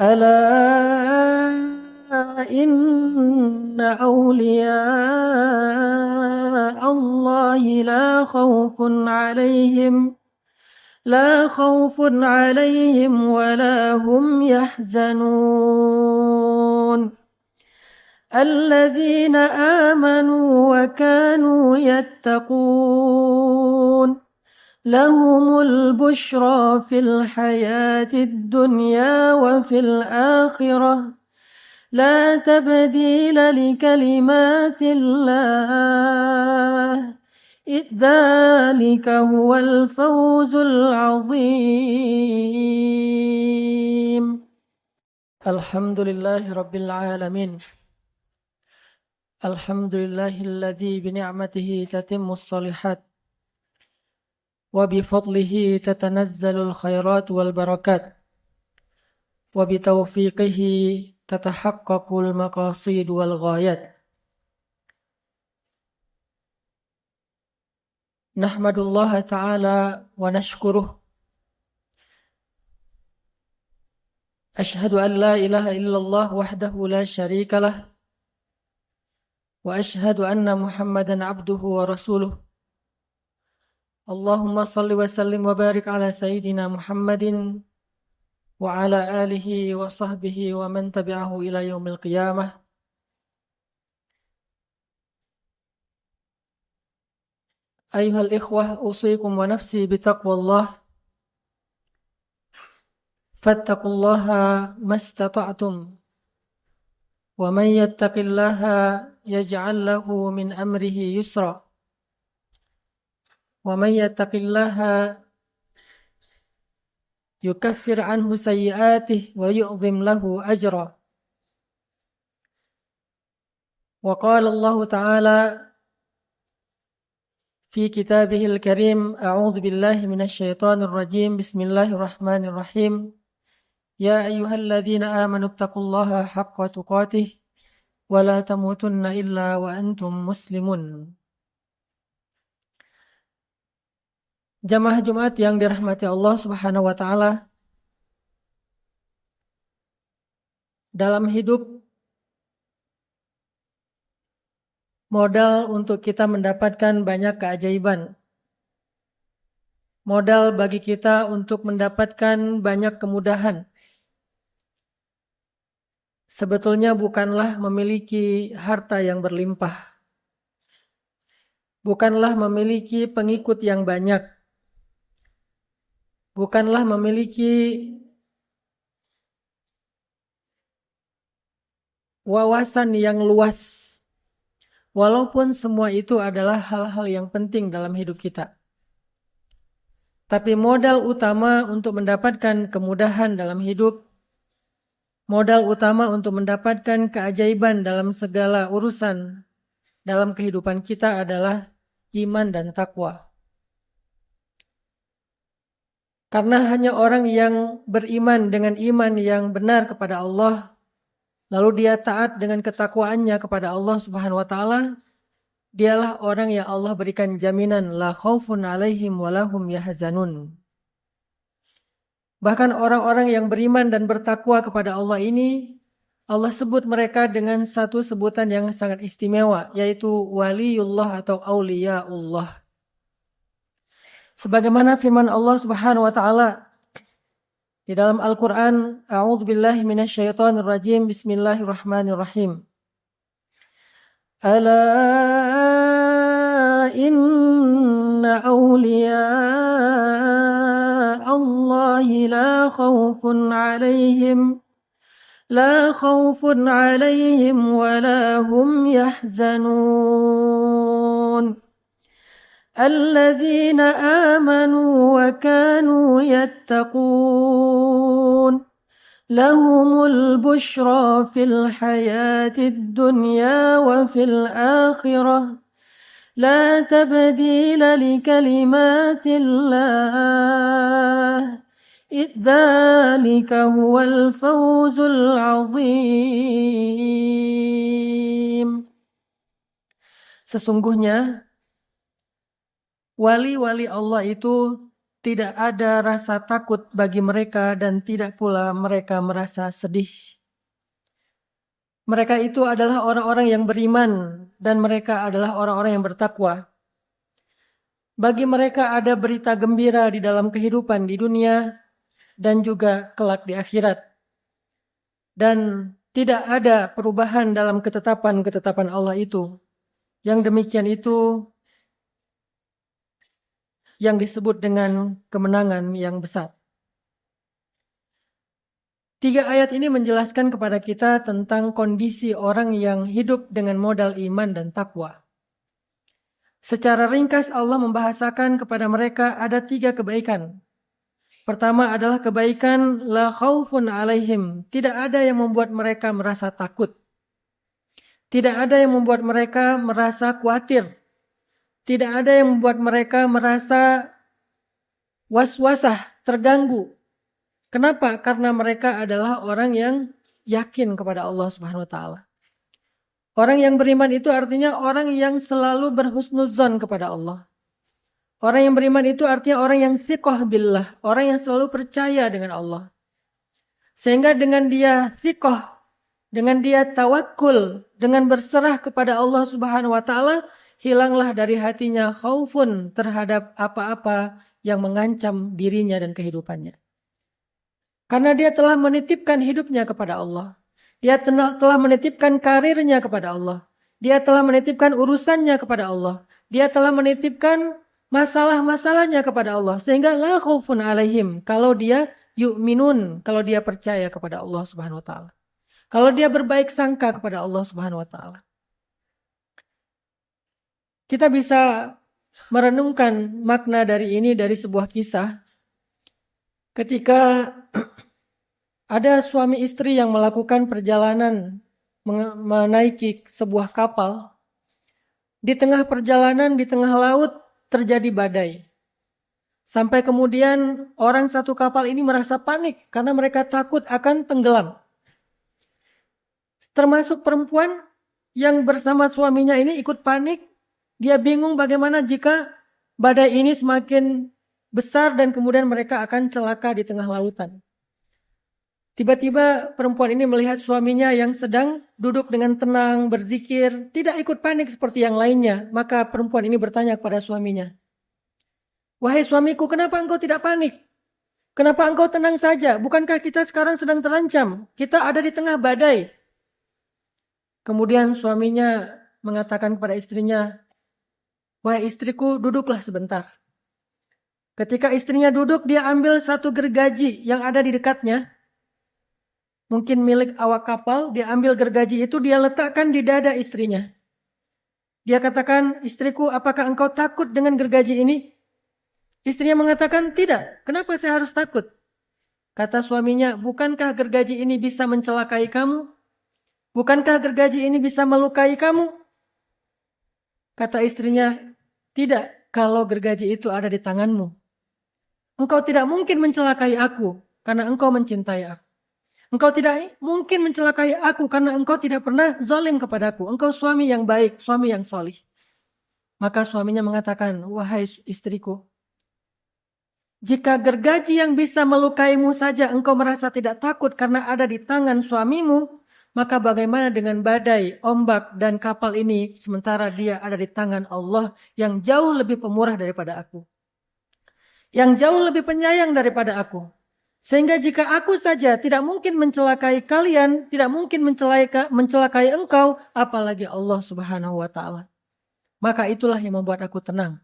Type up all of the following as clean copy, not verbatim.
ألا إن أولياء الله لا خوف عليهم ولا هم يحزنون الذين آمنوا وكانوا يتقون لهم البشرى في الحياة الدنيا وفي الآخرة لا تبديل لكلمات الله ذلك هو الفوز العظيم الحمد لله رب العالمين الحمد لله الذي بنعمته تتم الصالحات وبفضله تتنزل الخيرات والبركات وبتوفيقه تتحقق المقاصد والغايات نحمد الله تعالى ونشكره أشهد أن لا إله إلا الله وحده لا شريك له وأشهد أن محمدا عبده ورسوله اللهم صل وسلم وبارك على سيدنا محمد وعلى آله وصحبه ومن تبعه إلى يوم القيامة أيها الإخوة أوصيكم ونفسي بتقوى الله فاتقوا الله ما استطعتم ومن يتق الله يجعل له من أمره يسرا ومن يتق الله يكفر عنه سيئاته ويعظم له أجرا وقال الله تعالى في كتابه الكريم أعوذ بالله من الشيطان الرجيم بسم الله الرحمن الرحيم يا أيها الذين آمنوا اتقوا الله حق تقاته ولا تموتن إلا وأنتم مسلمون. Jamaah Jumat yang dirahmati Allah Subhanahu wa taala, dalam hidup modal untuk kita mendapatkan banyak keajaiban. Modal bagi kita untuk mendapatkan banyak kemudahan. Sebetulnya bukanlah memiliki harta yang berlimpah. Bukanlah memiliki pengikut yang banyak. Bukanlah memiliki wawasan yang luas. Walaupun semua itu adalah hal-hal yang penting dalam hidup kita. Tapi modal utama untuk mendapatkan kemudahan dalam hidup, modal utama untuk mendapatkan keajaiban dalam segala urusan dalam kehidupan kita adalah iman dan takwa. Karena hanya orang yang beriman dengan iman yang benar kepada Allah, lalu dia taat dengan ketakwaannya kepada Allah Subhanahu wa taala, dialah orang yang Allah berikan jaminan la khaufun alaihim walahum yahzanun. Bahkan orang-orang yang beriman dan bertakwa kepada Allah ini, Allah sebut mereka dengan satu sebutan yang sangat istimewa, yaitu waliullah atau auliyaullah. Sebagaimana firman Allah Subhanahu wa taala di dalam Al-Qur'an, a'udzubillahi minasyaitonir rajim, bismillahirrahmanirrahim. Ala inna awliya Allahi la khawfun alaihim wa la hum yahzanun الذين آمنوا وكانوا يتقون لهم البشرى في الحياة الدنيا وفي الآخرة لا تبديل لكلمات الله ذلك هو الفوز العظيم. Sesungguhnya wali-wali Allah itu tidak ada rasa takut bagi mereka dan tidak pula mereka merasa sedih. Mereka itu adalah orang-orang yang beriman dan mereka adalah orang-orang yang bertakwa. Bagi mereka ada berita gembira di dalam kehidupan di dunia dan juga kelak di akhirat. Dan tidak ada perubahan dalam ketetapan-ketetapan Allah itu. Yang demikian itu yang disebut dengan kemenangan yang besar. 3 ayat ini menjelaskan kepada kita tentang kondisi orang yang hidup dengan modal iman dan takwa. Secara ringkas Allah membahasakan kepada mereka ada 3 kebaikan. Pertama adalah kebaikan la khaufun alaihim. Tidak ada yang membuat mereka merasa takut. Tidak ada yang membuat mereka merasa khawatir. Tidak ada yang membuat mereka merasa was-wasah, terganggu. Kenapa? Karena mereka adalah orang yang yakin kepada Allah Subhanahu wa taala. Orang yang beriman itu artinya orang yang selalu berhusnuzon kepada Allah. Orang yang beriman itu artinya orang yang thiqah billah, orang yang selalu percaya dengan Allah. Sehingga dengan dia thiqah, dengan dia tawakul, dengan berserah kepada Allah Subhanahu wa taala, hilanglah dari hatinya khaufun terhadap apa-apa yang mengancam dirinya dan kehidupannya. Karena dia telah menitipkan hidupnya kepada Allah. Dia telah menitipkan karirnya kepada Allah. Dia telah menitipkan urusannya kepada Allah. Dia telah menitipkan masalah-masalahnya kepada Allah. Sehingga la khaufun alaihim. Kalau dia yu'minun. Kalau dia percaya kepada Allah Subhanahu wa ta'ala. Kalau dia berbaik sangka kepada Allah Subhanahu wa ta'ala. Kita bisa merenungkan makna dari ini dari sebuah kisah. Ketika ada suami istri yang melakukan perjalanan menaiki sebuah kapal. Di tengah perjalanan, di tengah laut terjadi badai. Sampai kemudian orang satu kapal ini merasa panik karena mereka takut akan tenggelam. Termasuk perempuan yang bersama suaminya ini ikut panik. Dia bingung bagaimana jika badai ini semakin besar dan kemudian mereka akan celaka di tengah lautan. Tiba-tiba perempuan ini melihat suaminya yang sedang duduk dengan tenang, berzikir, tidak ikut panik seperti yang lainnya. Maka perempuan ini bertanya kepada suaminya, "Wahai suamiku, kenapa engkau tidak panik? Kenapa engkau tenang saja? Bukankah kita sekarang sedang terancam? Kita ada di tengah badai." Kemudian suaminya mengatakan kepada istrinya, "Wahai istriku, duduklah sebentar." Ketika istrinya duduk, dia ambil satu gergaji yang ada di dekatnya. Mungkin milik awak kapal, dia ambil gergaji itu, dia letakkan di dada istrinya. Dia katakan, "Istriku, apakah engkau takut dengan gergaji ini?" Istrinya mengatakan, "Tidak, kenapa saya harus takut?" Kata suaminya, "Bukankah gergaji ini bisa mencelakai kamu? Bukankah gergaji ini bisa melukai kamu?" Kata istrinya, "Tidak, kalau gergaji itu ada di tanganmu. Engkau tidak mungkin mencelakai aku karena engkau mencintai aku. Engkau tidak mungkin mencelakai aku karena engkau tidak pernah zalim kepadaku. Engkau suami yang baik, suami yang solih." Maka suaminya mengatakan, "Wahai istriku, jika gergaji yang bisa melukaimu saja engkau merasa tidak takut karena ada di tangan suamimu, maka bagaimana dengan badai, ombak, dan kapal ini sementara dia ada di tangan Allah yang jauh lebih pemurah daripada aku. Yang jauh lebih penyayang daripada aku. Sehingga jika aku saja tidak mungkin mencelakai kalian, tidak mungkin mencelakai engkau, apalagi Allah Subhanahu wa ta'ala. Maka itulah yang membuat aku tenang."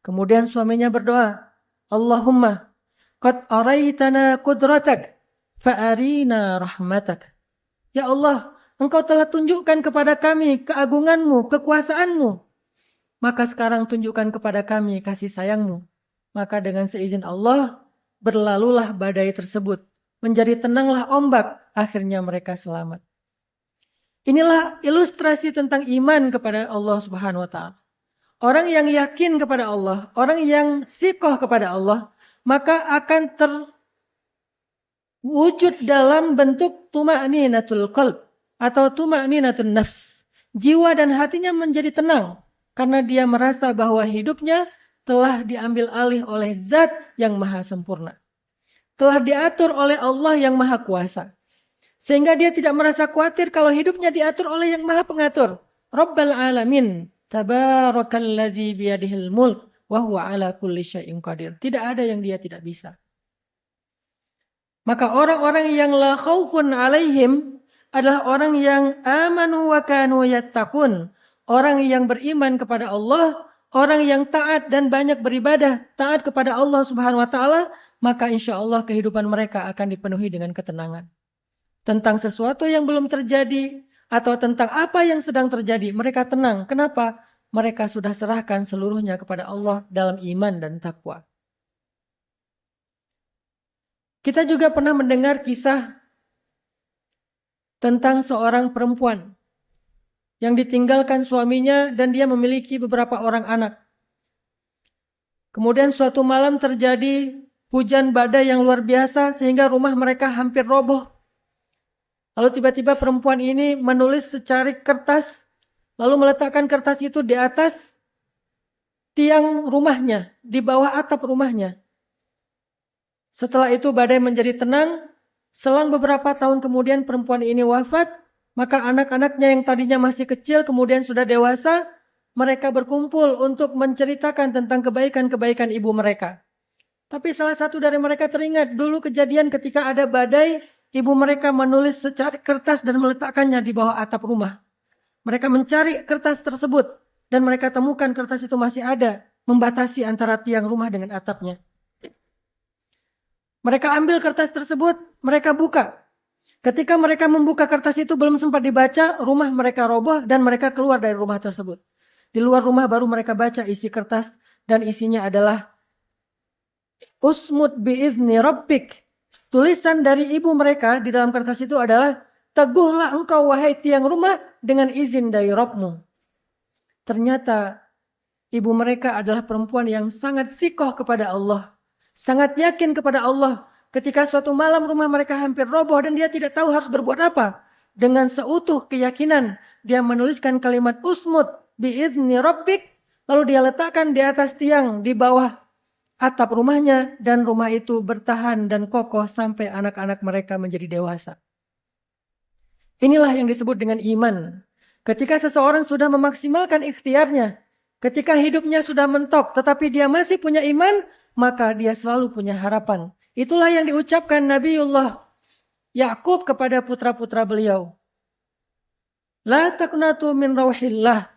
Kemudian suaminya berdoa, "Allahumma qad araitana qudratak fa'arina rahmatak." Ya Allah, engkau telah tunjukkan kepada kami keagunganmu, kekuasaanmu. Maka sekarang tunjukkan kepada kami kasih sayangmu. Maka dengan seizin Allah, berlalulah badai tersebut. Menjadi tenanglah ombak, akhirnya mereka selamat. Inilah ilustrasi tentang iman kepada Allah Subhanahu wa ta'ala. Orang yang yakin kepada Allah, orang yang thiqah kepada Allah, maka akan terwujud dalam bentuk tuma'ninatul qalb atau tuma'ninatun nafs. Jiwa dan hatinya menjadi tenang karena dia merasa bahwa hidupnya telah diambil alih oleh Zat yang maha sempurna. Telah diatur oleh Allah yang maha kuasa. Sehingga dia tidak merasa khawatir kalau hidupnya diatur oleh yang maha pengatur. Rabbal alamin. Tabarakalladzi biyadihil mulk. Wa huwa ala kulli syai'in qadir. Tidak ada yang dia tidak bisa. Maka orang-orang yang la khaufun alaihim adalah orang yang amanu wa kanu yattaqun. Orang yang beriman kepada Allah, orang yang taat dan banyak beribadah, taat kepada Allah Subhanahu wa taala, maka insya Allah kehidupan mereka akan dipenuhi dengan ketenangan. Tentang sesuatu yang belum terjadi atau tentang apa yang sedang terjadi, mereka tenang. Kenapa? Mereka sudah serahkan seluruhnya kepada Allah dalam iman dan takwa. Kita juga pernah mendengar kisah tentang seorang perempuan yang ditinggalkan suaminya dan dia memiliki beberapa orang anak. Kemudian suatu malam terjadi hujan badai yang luar biasa sehingga rumah mereka hampir roboh. Lalu tiba-tiba perempuan ini menulis secari kertas, lalu meletakkan kertas itu di atas tiang rumahnya, di bawah atap rumahnya. Setelah itu badai menjadi tenang. Selang beberapa tahun kemudian perempuan ini wafat. Maka anak-anaknya yang tadinya masih kecil kemudian sudah dewasa. Mereka berkumpul untuk menceritakan tentang kebaikan-kebaikan ibu mereka. Tapi salah satu dari mereka teringat dulu kejadian ketika ada badai. Ibu mereka menulis secari kertas dan meletakkannya di bawah atap rumah. Mereka mencari kertas tersebut. Dan mereka temukan kertas itu masih ada. Membatasi antara tiang rumah dengan atapnya. Mereka ambil kertas tersebut, mereka buka. Ketika mereka membuka kertas itu belum sempat dibaca, rumah mereka roboh dan mereka keluar dari rumah tersebut. Di luar rumah baru mereka baca isi kertas dan isinya adalah Usmud bi'izni rabbik. Tulisan dari ibu mereka di dalam kertas itu adalah teguhlah engkau wahai tiang rumah dengan izin dari Rabbmu. Ternyata ibu mereka adalah perempuan yang sangat thiqah kepada Allah. Sangat yakin kepada Allah ketika suatu malam rumah mereka hampir roboh dan dia tidak tahu harus berbuat apa. Dengan seutuh keyakinan dia menuliskan kalimat usmud bi'izni rabbik. Lalu dia letakkan di atas tiang di bawah atap rumahnya dan rumah itu bertahan dan kokoh sampai anak-anak mereka menjadi dewasa. Inilah yang disebut dengan iman. Ketika seseorang sudah memaksimalkan ikhtiarnya, ketika hidupnya sudah mentok tetapi dia masih punya iman, maka dia selalu punya harapan. Itulah yang diucapkan Nabiullah Yakub kepada putra-putra beliau. La taqnatu min rauhillah.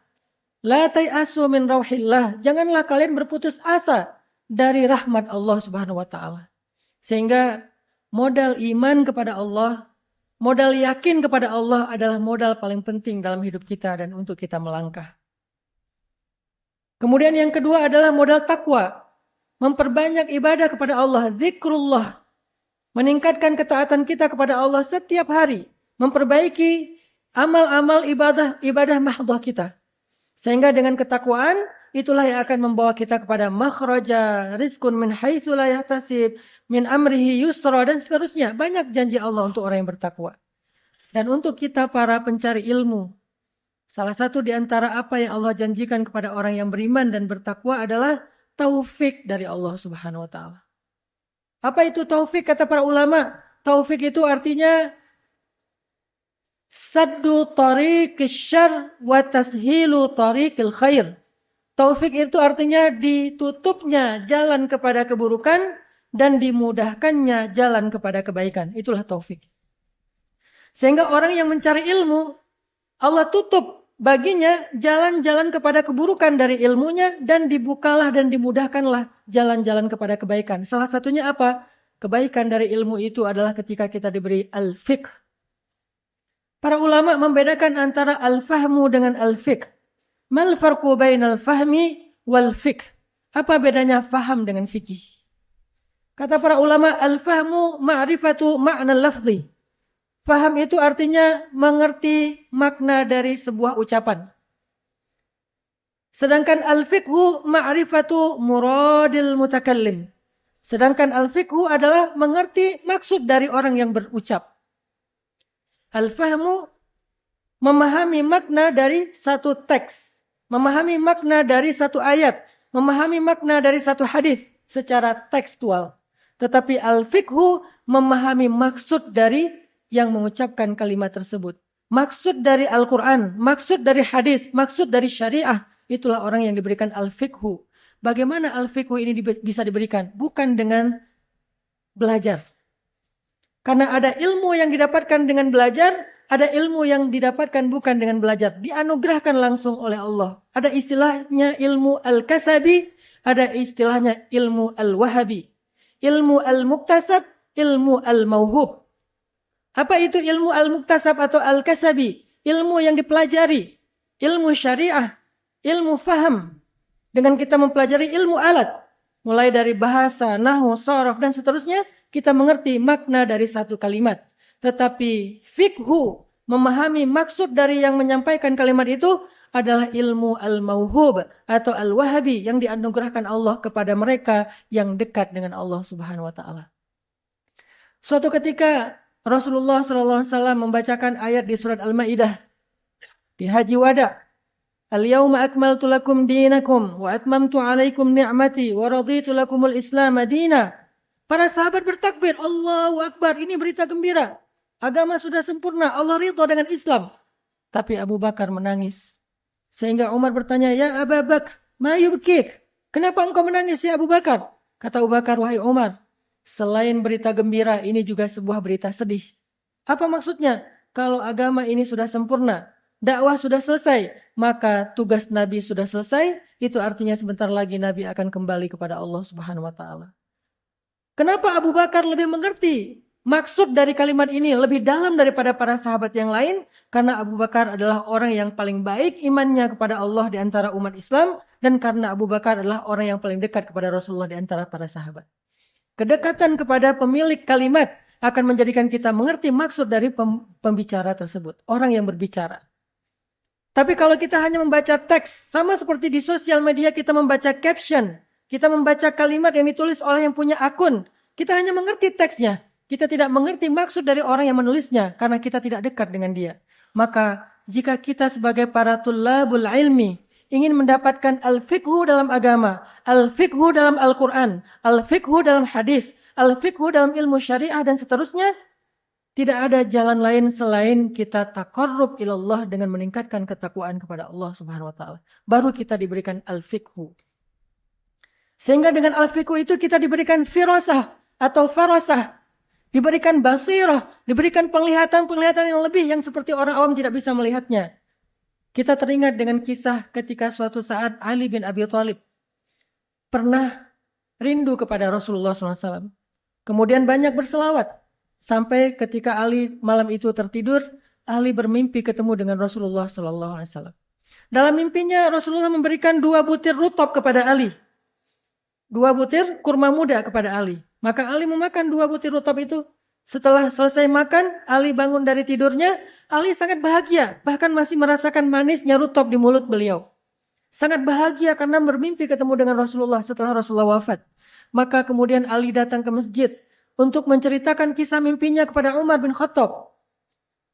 La tayasu min rauhillah. Janganlah kalian berputus asa dari rahmat Allah Subhanahu wa taala. Sehingga modal iman kepada Allah, modal yakin kepada Allah adalah modal paling penting dalam hidup kita dan untuk kita melangkah. Kemudian yang kedua adalah modal takwa. Memperbanyak ibadah kepada Allah, zikrullah. Meningkatkan ketaatan kita kepada Allah setiap hari. Memperbaiki amal-amal ibadah mahdhah kita. Sehingga dengan ketakwaan, itulah yang akan membawa kita kepada makhraja, rizqun min haitsu la yahtasib, min amrihi yusra, dan seterusnya. Banyak janji Allah untuk orang yang bertakwa. Dan untuk kita para pencari ilmu, salah satu di antara apa yang Allah janjikan kepada orang yang beriman dan bertakwa adalah taufik dari Allah Subhanahu wa taala. Apa itu taufik kata para ulama? Taufik itu artinya saddu tariqis syarr wa tashilu tariqil khair. Taufik itu artinya ditutupnya jalan kepada keburukan dan dimudahkannya jalan kepada kebaikan. Itulah taufik. Sehingga orang yang mencari ilmu, Allah tutup baginya jalan-jalan kepada keburukan dari ilmunya dan dibukalah dan dimudahkanlah jalan-jalan kepada kebaikan. Salah satunya apa? Kebaikan dari ilmu itu adalah ketika kita diberi al-fiqh. Para ulama membedakan antara al-fahmu dengan al-fiqh. Mal farqu bainal fahmi wal fiqh? Apa bedanya faham dengan fikih? Kata para ulama, al-fahmu ma'rifatu ma'na lafzi. Faham itu artinya mengerti makna dari sebuah ucapan. Sedangkan al-fiqhu ma'rifatu muradil mutakallim. Sedangkan al-fiqhu adalah mengerti maksud dari orang yang berucap. Al-fahmu memahami makna dari satu teks. Memahami makna dari satu ayat. memahami makna dari satu hadis secara tekstual. Tetapi al-fiqhu memahami maksud dari yang mengucapkan kalimat tersebut. Maksud dari Al-Quran, maksud dari hadis, maksud dari syariah. Itulah orang yang diberikan al-fiqhu. Bagaimana al-fiqhu ini bisa diberikan? Bukan dengan belajar. Karena ada ilmu yang didapatkan dengan belajar, ada ilmu yang didapatkan bukan dengan belajar. Dianugerahkan langsung oleh Allah. Ada istilahnya ilmu al-kasabi, ada istilahnya ilmu al-wahabi. Ilmu al-muktasab, ilmu al-mauhub. Apa itu ilmu al-muktasab atau al-kasabi? Ilmu yang dipelajari, ilmu syariah, ilmu faham. Dengan kita mempelajari ilmu alat, mulai dari bahasa, nahwu, sharaf, dan seterusnya, kita mengerti makna dari satu kalimat. Tetapi fikhu, memahami maksud dari yang menyampaikan kalimat itu adalah ilmu al-mauhub atau al-wahabi yang dianugerahkan Allah kepada mereka yang dekat dengan Allah Subhanahu wa taala. Suatu ketika Rasulullah SAW membacakan ayat di surat Al-Maidah di Haji Wada. Al-yawma akmaltu lakum dinakum wa atmamtu alaikum ni'mati wa raditu lakumul Islam madina. Para sahabat bertakbir, Allahu Akbar, ini berita gembira. Agama sudah sempurna, Allah ridha dengan Islam. Tapi Abu Bakar menangis. Sehingga Umar bertanya, ya Abu Bakar, ma yubkik? Kenapa engkau menangis ya Abu Bakar? Kata Abu Bakar, wahai Umar, selain berita gembira, ini juga sebuah berita sedih. Apa maksudnya? Kalau agama ini sudah sempurna, dakwah sudah selesai, maka tugas Nabi sudah selesai, itu artinya sebentar lagi Nabi akan kembali kepada Allah Subhanahu wa taala. Kenapa Abu Bakar lebih mengerti maksud dari kalimat ini lebih dalam daripada para sahabat yang lain? Karena Abu Bakar adalah orang yang paling baik imannya kepada Allah di antara umat Islam, dan karena Abu Bakar adalah orang yang paling dekat kepada Rasulullah di antara para sahabat. Kedekatan kepada pemilik kalimat akan menjadikan kita mengerti maksud dari pembicara tersebut, orang yang berbicara. Tapi kalau kita hanya membaca teks, sama seperti di sosial media kita membaca caption, kita membaca kalimat yang ditulis oleh yang punya akun, kita hanya mengerti teksnya, kita tidak mengerti maksud dari orang yang menulisnya karena kita tidak dekat dengan dia. Maka jika kita sebagai para tullabul ilmi ingin mendapatkan al-fiqhu dalam agama, al-fiqhu dalam Al-Quran, al-fiqhu dalam hadis, al-fiqhu dalam ilmu syariah dan seterusnya, tidak ada jalan lain selain kita taqarrub ilallah dengan meningkatkan ketakwaan kepada Allah Subhanahu wa taala. Baru kita diberikan al-fiqhu. Sehingga dengan al-fiqhu itu kita diberikan firasah atau farasah, diberikan basirah, diberikan penglihatan-penglihatan yang lebih yang seperti orang awam tidak bisa melihatnya. Kita teringat dengan kisah ketika suatu saat Ali bin Abi Thalib pernah rindu kepada Rasulullah SAW. Kemudian banyak berselawat. Sampai ketika Ali malam itu tertidur, Ali bermimpi ketemu dengan Rasulullah SAW. Dalam mimpinya Rasulullah memberikan 2 butir rutop kepada Ali. 2 butir kurma muda kepada Ali. Maka Ali memakan 2 butir rutop itu. Setelah selesai makan, Ali bangun dari tidurnya. Ali sangat bahagia, bahkan masih merasakan manisnya rutop di mulut beliau. Sangat bahagia karena bermimpi ketemu dengan Rasulullah setelah Rasulullah wafat. Maka kemudian Ali datang ke masjid untuk menceritakan kisah mimpinya kepada Umar bin Khattab.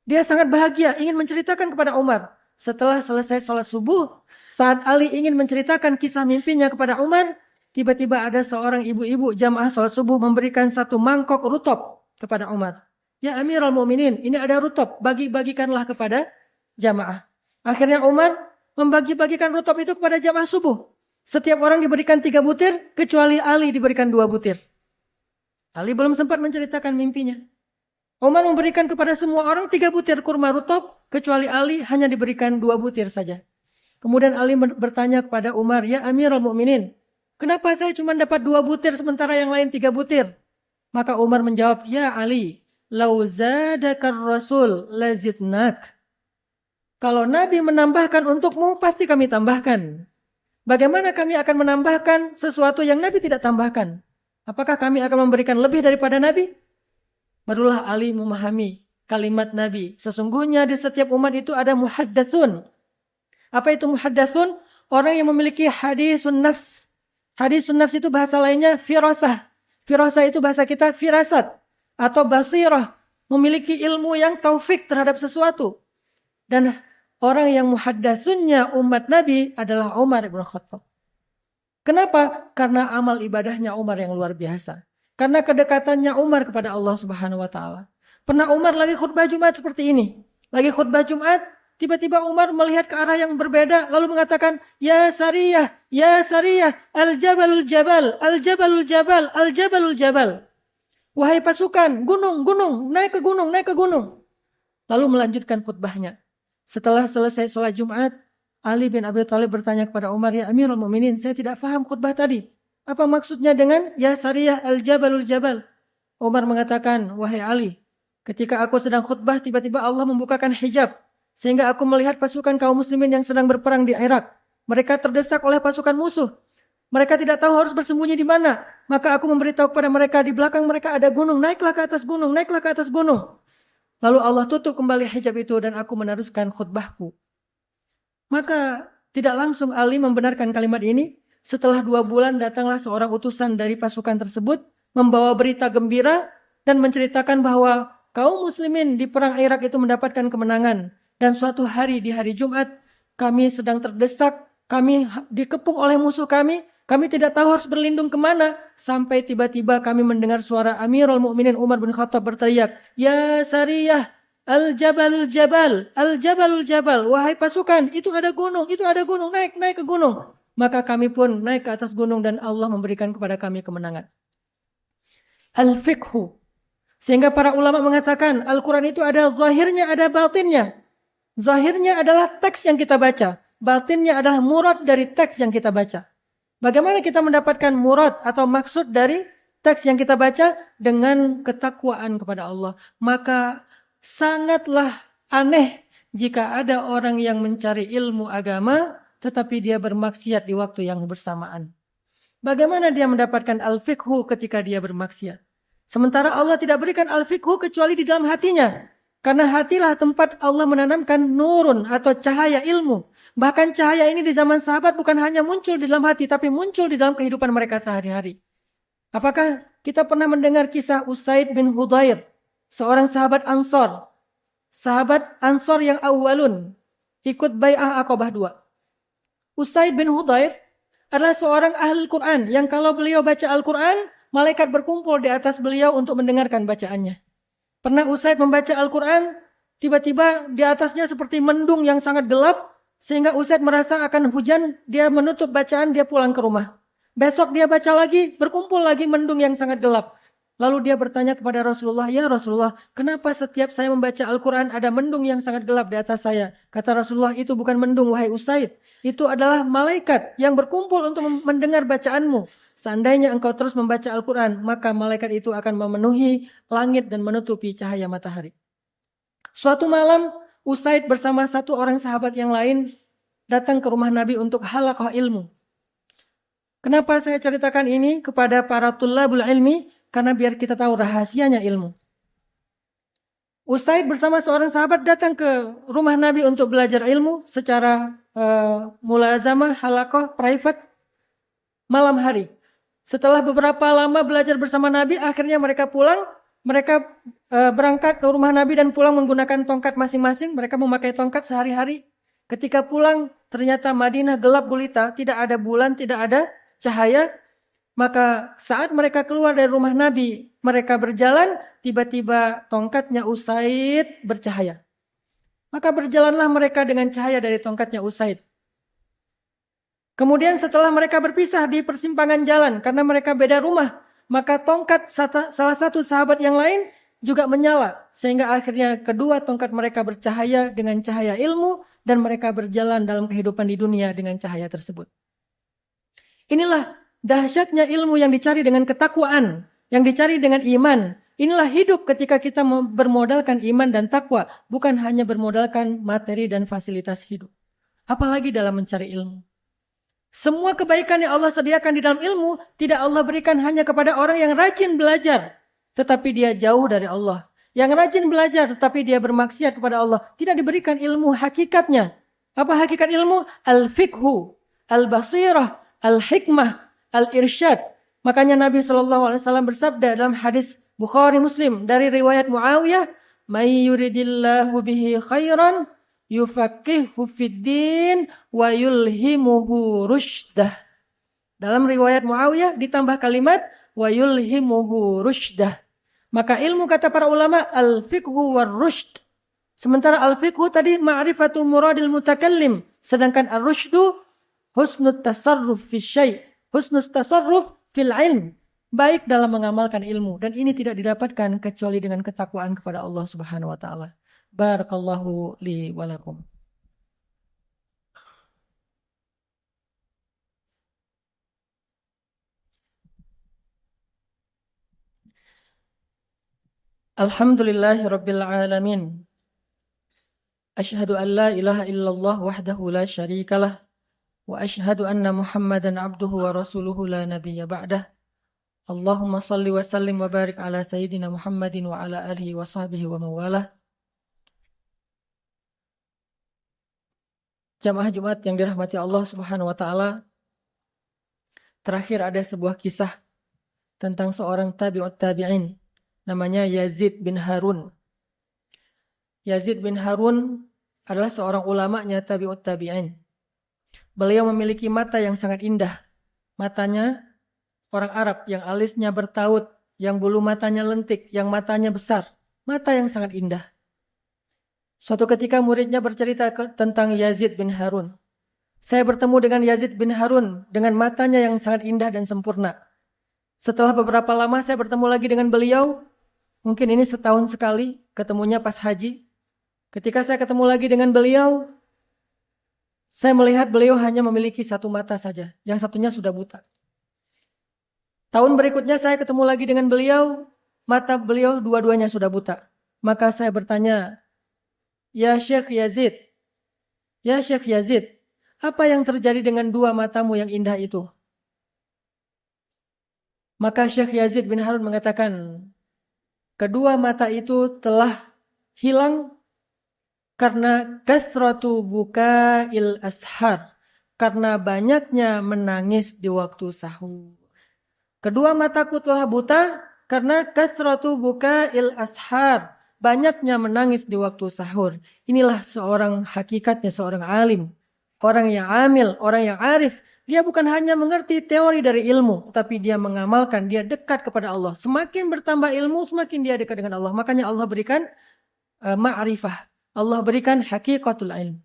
Dia sangat bahagia, ingin menceritakan kepada Umar. Setelah selesai sholat subuh, saat Ali ingin menceritakan kisah mimpinya kepada Umar, tiba-tiba ada seorang ibu-ibu jamaah sholat subuh memberikan 1 mangkok rutop kepada Umar. Ya Amirul Mukminin, ini ada rutop, bagi-bagikanlah kepada jamaah. Akhirnya Umar membagi-bagikan rutop itu kepada jamaah subuh. Setiap orang diberikan 3 butir, kecuali Ali diberikan 2 butir. Ali belum sempat menceritakan mimpinya. Umar memberikan kepada semua orang 3 butir kurma rutop, kecuali Ali hanya diberikan 2 butir saja. Kemudian Ali bertanya kepada Umar, ya Amirul Mukminin, kenapa saya cuma dapat 2 butir sementara yang lain 3 butir? Maka Umar menjawab, ya Ali, lau zadakar rasul lazidnak. Kalau Nabi menambahkan untukmu, pasti kami tambahkan. Bagaimana kami akan menambahkan sesuatu yang Nabi tidak tambahkan? Apakah kami akan memberikan lebih daripada Nabi? Barulah Ali memahami kalimat Nabi. Sesungguhnya di setiap umat itu ada muhaddatsun. Apa itu muhaddatsun? Orang yang memiliki hadisun nafs. Hadisun nafs itu bahasa lainnya firasah. Firasah itu bahasa kita firasat atau basirah. Memiliki ilmu yang taufik terhadap sesuatu. Dan orang yang muhaddatsunnya umat Nabi adalah Umar bin Khattab. Kenapa? Karena amal ibadahnya Umar yang luar biasa. Karena kedekatannya Umar kepada Allah Subhanahu wa taala. Pernah Umar lagi khutbah Jumat seperti ini. Lagi khutbah Jumat, tiba-tiba Umar melihat ke arah yang berbeda lalu mengatakan, "Ya Sariyah, ya Sariyah, al-jabalul jabal, al-jabalul jabal, al-jabalul jabal." Wahai pasukan, gunung, gunung, naik ke gunung, naik ke gunung. Lalu melanjutkan khutbahnya. Setelah selesai sholat Jumat, Ali bin Abi Thalib bertanya kepada Umar, "Ya Amirul Mukminin, saya tidak paham khutbah tadi. Apa maksudnya dengan ya Sariyah al-jabalul jabal?" Umar mengatakan, "Wahai Ali, ketika aku sedang khutbah, tiba-tiba Allah membukakan hijab, sehingga aku melihat pasukan kaum muslimin yang sedang berperang di Irak. Mereka terdesak oleh pasukan musuh. Mereka tidak tahu harus bersembunyi di mana. Maka aku memberitahu kepada mereka, di belakang mereka ada gunung, naiklah ke atas gunung, naiklah ke atas gunung." Lalu Allah tutup kembali hijab itu dan aku meneruskan khutbahku. Maka tidak langsung Ali membenarkan kalimat ini. Setelah 2 bulan datanglah seorang utusan dari pasukan tersebut membawa berita gembira dan menceritakan bahwa kaum muslimin di perang Irak itu mendapatkan kemenangan. Dan suatu hari di hari Jumat kami sedang terdesak, kami dikepung oleh musuh kami tidak tahu harus berlindung kemana. Sampai tiba-tiba kami mendengar suara Amirul Mukminin Umar bin Khattab berteriak, "Ya Sariyah, al-jabalul jabal, al-jabalul jabal." Wahai pasukan, itu ada gunung, naik, naik ke gunung. Maka kami pun naik ke atas gunung dan Allah memberikan kepada kami kemenangan. Al-fiqhu. Sehingga para ulama mengatakan Al-Quran itu ada zahirnya, ada batinnya. Zahirnya adalah teks yang kita baca. Batinnya adalah murad dari teks yang kita baca. Bagaimana kita mendapatkan murad atau maksud dari teks yang kita baca? Dengan ketakwaan kepada Allah. Maka sangatlah aneh jika ada orang yang mencari ilmu agama tetapi dia bermaksiat di waktu yang bersamaan. Bagaimana dia mendapatkan al-fiqhu ketika dia bermaksiat? Sementara Allah tidak berikan al-fiqhu kecuali di dalam hatinya. Karena hatilah tempat Allah menanamkan nurun atau cahaya ilmu. Bahkan cahaya ini di zaman sahabat bukan hanya muncul di dalam hati, tapi muncul di dalam kehidupan mereka sehari-hari. Apakah kita pernah mendengar kisah Usaid bin Hudayr, seorang sahabat Ansor. Sahabat Ansor yang awalun, ikut Bai'ah Aqabah 2. Usaid bin Hudayr adalah seorang ahli Quran yang kalau beliau baca Al-Quran, malaikat berkumpul di atas beliau untuk mendengarkan bacaannya. Pernah Usaid membaca Al-Quran, tiba-tiba di atasnya seperti mendung yang sangat gelap, sehingga Usaid merasa akan hujan, dia menutup bacaan, dia pulang ke rumah. Besok dia baca lagi, berkumpul lagi mendung yang sangat gelap. Lalu dia bertanya kepada Rasulullah, "Ya Rasulullah, kenapa setiap saya membaca Al-Quran ada mendung yang sangat gelap di atas saya?" Kata Rasulullah, "Itu bukan mendung, wahai Usaid. Itu adalah malaikat yang berkumpul untuk mendengar bacaanmu. Seandainya engkau terus membaca Al-Quran, maka malaikat itu akan memenuhi langit dan menutupi cahaya matahari." Suatu malam, Usaid bersama satu orang sahabat yang lain datang ke rumah Nabi untuk halaqah ilmu. Kenapa saya ceritakan ini kepada para tullabul ilmi? Karena biar kita tahu rahasianya ilmu. Usaid bersama seorang sahabat datang ke rumah Nabi untuk belajar ilmu secara mulazamah, halaqah, private, malam hari. Setelah beberapa lama belajar bersama Nabi, akhirnya mereka pulang. Mereka berangkat ke rumah Nabi dan pulang menggunakan tongkat masing-masing. Mereka memakai tongkat sehari-hari. Ketika pulang, ternyata Madinah gelap gulita, tidak ada bulan, tidak ada cahaya. Maka saat mereka keluar dari rumah Nabi, mereka berjalan, tiba-tiba tongkatnya Usaid bercahaya. Maka berjalanlah mereka dengan cahaya dari tongkatnya Usaid. Kemudian setelah mereka berpisah di persimpangan jalan, karena mereka beda rumah, maka tongkat salah satu sahabat yang lain juga menyala. Sehingga akhirnya kedua tongkat mereka bercahaya dengan cahaya ilmu, dan mereka berjalan dalam kehidupan di dunia dengan cahaya tersebut. Inilah dahsyatnya ilmu yang dicari dengan ketakwaan, yang dicari dengan iman. Inilah hidup ketika kita bermodalkan iman dan takwa, bukan hanya bermodalkan materi dan fasilitas hidup. Apalagi dalam mencari ilmu. Semua kebaikan yang Allah sediakan di dalam ilmu, tidak Allah berikan hanya kepada orang yang rajin belajar, tetapi dia jauh dari Allah. Yang rajin belajar, tetapi dia bermaksiat kepada Allah, tidak diberikan ilmu hakikatnya. Apa hakikat ilmu? Al-fiqhu, al-basirah, al-hikmah, al-irsyad. Makanya Nabi SAW bersabda dalam hadis Bukhari Muslim dari riwayat Muawiyah, "May yuridillahu bihi khairan yufaqihu fid din wa yulhimuhu rusydah." Dalam riwayat Muawiyah ditambah kalimat wa yulhimuhu rusydah. Maka ilmu kata para ulama al-fiqhu war rushd. Sementara al-fiqhu tadi ma'rifatu muradil mutakallim, sedangkan ar-rusydu husnul tasarruf fi syai', husnul tasarruf fil ilm. Baik dalam mengamalkan ilmu, dan ini tidak didapatkan kecuali dengan ketakwaan kepada Allah Subhanahu wa taala. Barakallahu li wa lakum. Alhamdulillahi rabbil alamin. Asyhadu an la ilaha illallah wahdahu la syarikalah wa asyhadu anna Muhammadan abduhu wa rasuluhu la nabiyya ba'dah. Allahumma salli wa sallim wa barik ala sayyidina Muhammadin wa ala alihi wa sahbihi wa mawalah. Jamaah Jumat yang dirahmati Allah Subhanahu wa taala. Terakhir ada sebuah kisah tentang seorang tabi'ut tabi'in namanya Yazid bin Harun. Yazid bin Harun adalah seorang ulamanya tabi'ut tabi'in. Beliau memiliki mata yang sangat indah. Matanya orang Arab yang alisnya bertaut, yang bulu matanya lentik, yang matanya besar. Mata yang sangat indah. Suatu ketika muridnya bercerita tentang Yazid bin Harun. Saya bertemu dengan Yazid bin Harun dengan matanya yang sangat indah dan sempurna. Setelah beberapa lama saya bertemu lagi dengan beliau. Mungkin ini setahun sekali, ketemunya pas haji. Ketika saya ketemu lagi dengan beliau, saya melihat beliau hanya memiliki satu mata saja. Yang satunya sudah buta. Tahun berikutnya saya ketemu lagi dengan beliau, mata beliau dua-duanya sudah buta. Maka saya bertanya, Ya Syekh Yazid, apa yang terjadi dengan dua matamu yang indah itu? Maka Syekh Yazid bin Harun mengatakan, kedua mata itu telah hilang karena kasratu buka'il ashar, karena banyaknya menangis di waktu sahur. Kedua mataku telah buta karena kasratu buka'il ashar, banyaknya menangis di waktu sahur. Inilah seorang hakikatnya seorang alim, orang yang amil, orang yang arif. Dia bukan hanya mengerti teori dari ilmu, tapi dia mengamalkan, dia dekat kepada Allah. Semakin bertambah ilmu, semakin dia dekat dengan Allah. Makanya Allah berikan ma'rifah. Allah berikan hakikatul ilm.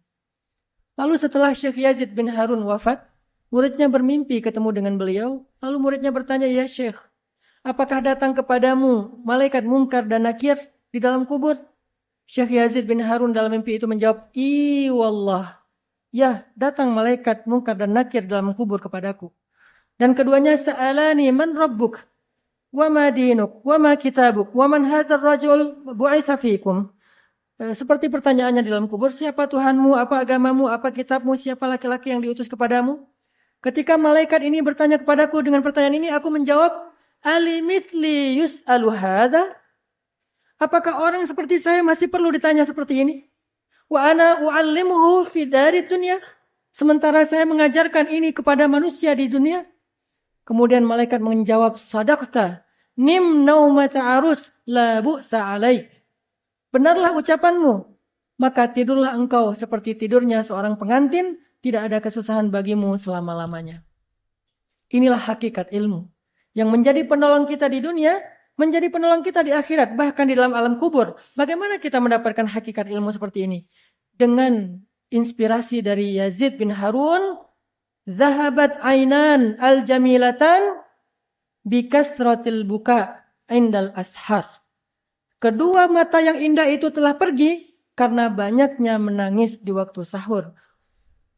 Lalu setelah Syekh Yazid bin Harun wafat, muridnya bermimpi ketemu dengan beliau. Lalu muridnya bertanya, Ya Syekh, apakah datang kepadamu malaikat Munkar dan Nakir di dalam kubur? Syekh Yazid bin Harun dalam mimpi itu menjawab, wallah. Ya, datang malaikat Munkar dan Nakir dalam kubur kepadaku. Dan keduanya sa'alani man rabbuk, wa ma dinuk, wa ma kitabuk, wa man hadzal rajul bu'itsa fikum. Seperti pertanyaannya di dalam kubur, siapa Tuhanmu, apa agamamu, apa kitabmu, siapa laki-laki yang diutus kepadamu? Ketika malaikat ini bertanya kepadaku dengan pertanyaan ini, aku menjawab, alimithli yus'alu hadza? Apakah orang seperti saya masih perlu ditanya seperti ini? Wa ana u'allimuhu fi dari dunia. Sementara saya mengajarkan ini kepada manusia di dunia. Kemudian malaikat menjawab, sadaqta, nim naumata arus la bu'sa alaik. Benarlah ucapanmu, maka tidurlah engkau seperti tidurnya seorang pengantin, tidak ada kesusahan bagimu selama-lamanya. Inilah hakikat ilmu. Yang menjadi penolong kita di dunia, menjadi penolong kita di akhirat, bahkan di dalam alam kubur. Bagaimana kita mendapatkan hakikat ilmu seperti ini? Dengan inspirasi dari Yazid bin Harun, Zahabat ainan al-jamilatan bikasratil buka indal ashar. Kedua mata yang indah itu telah pergi karena banyaknya menangis di waktu sahur.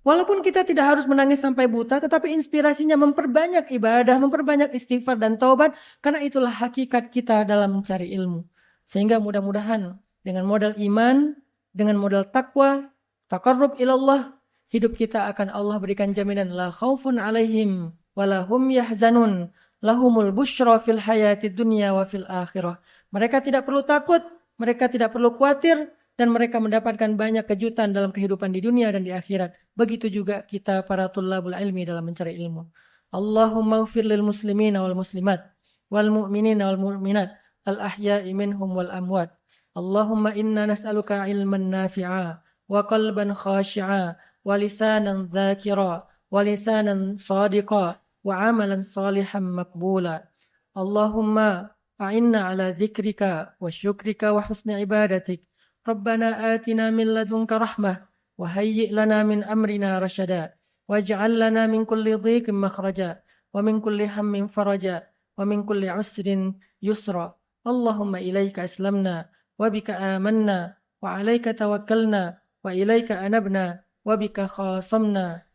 Walaupun kita tidak harus menangis sampai buta, tetapi inspirasinya memperbanyak ibadah, memperbanyak istighfar dan taubat, karena itulah hakikat kita dalam mencari ilmu. Sehingga mudah-mudahan dengan modal iman, dengan modal takwa, taqarrub ilallah, hidup kita akan Allah berikan jaminan la khaufun alaihim walahum yahzanun lahumul busyra fil hayatid dunya wa fil akhirah. Mereka tidak perlu takut, mereka tidak perlu khawatir, dan mereka mendapatkan banyak kejutan dalam kehidupan di dunia dan di akhirat. Begitu juga kita para tullabul ilmi dalam mencari ilmu. Allahumma ighfir lil muslimina wal muslimat, wal mu'minina wal mu'minat, al ahya'i minhum wal amwat. Allahumma inna nas'aluka ilman nafi'a, wa qalban khashi'a, wa lisanan dhakira, wa lisanan sadiqa, وعملا صالحا مقبولا. اللهم أعنا على ذكرك وشكرك وحسن عبادتك. ربنا آتنا من لدنك رحمة وهيئ لنا من أمرنا رشدا واجعل لنا من كل ضيق مخرجا ومن كل هم فرجا ومن كل عسر يسرا. اللهم إليك أسلمنا وبك آمنا وعليك توكلنا وإليك أنبنا وبك خاصمنا.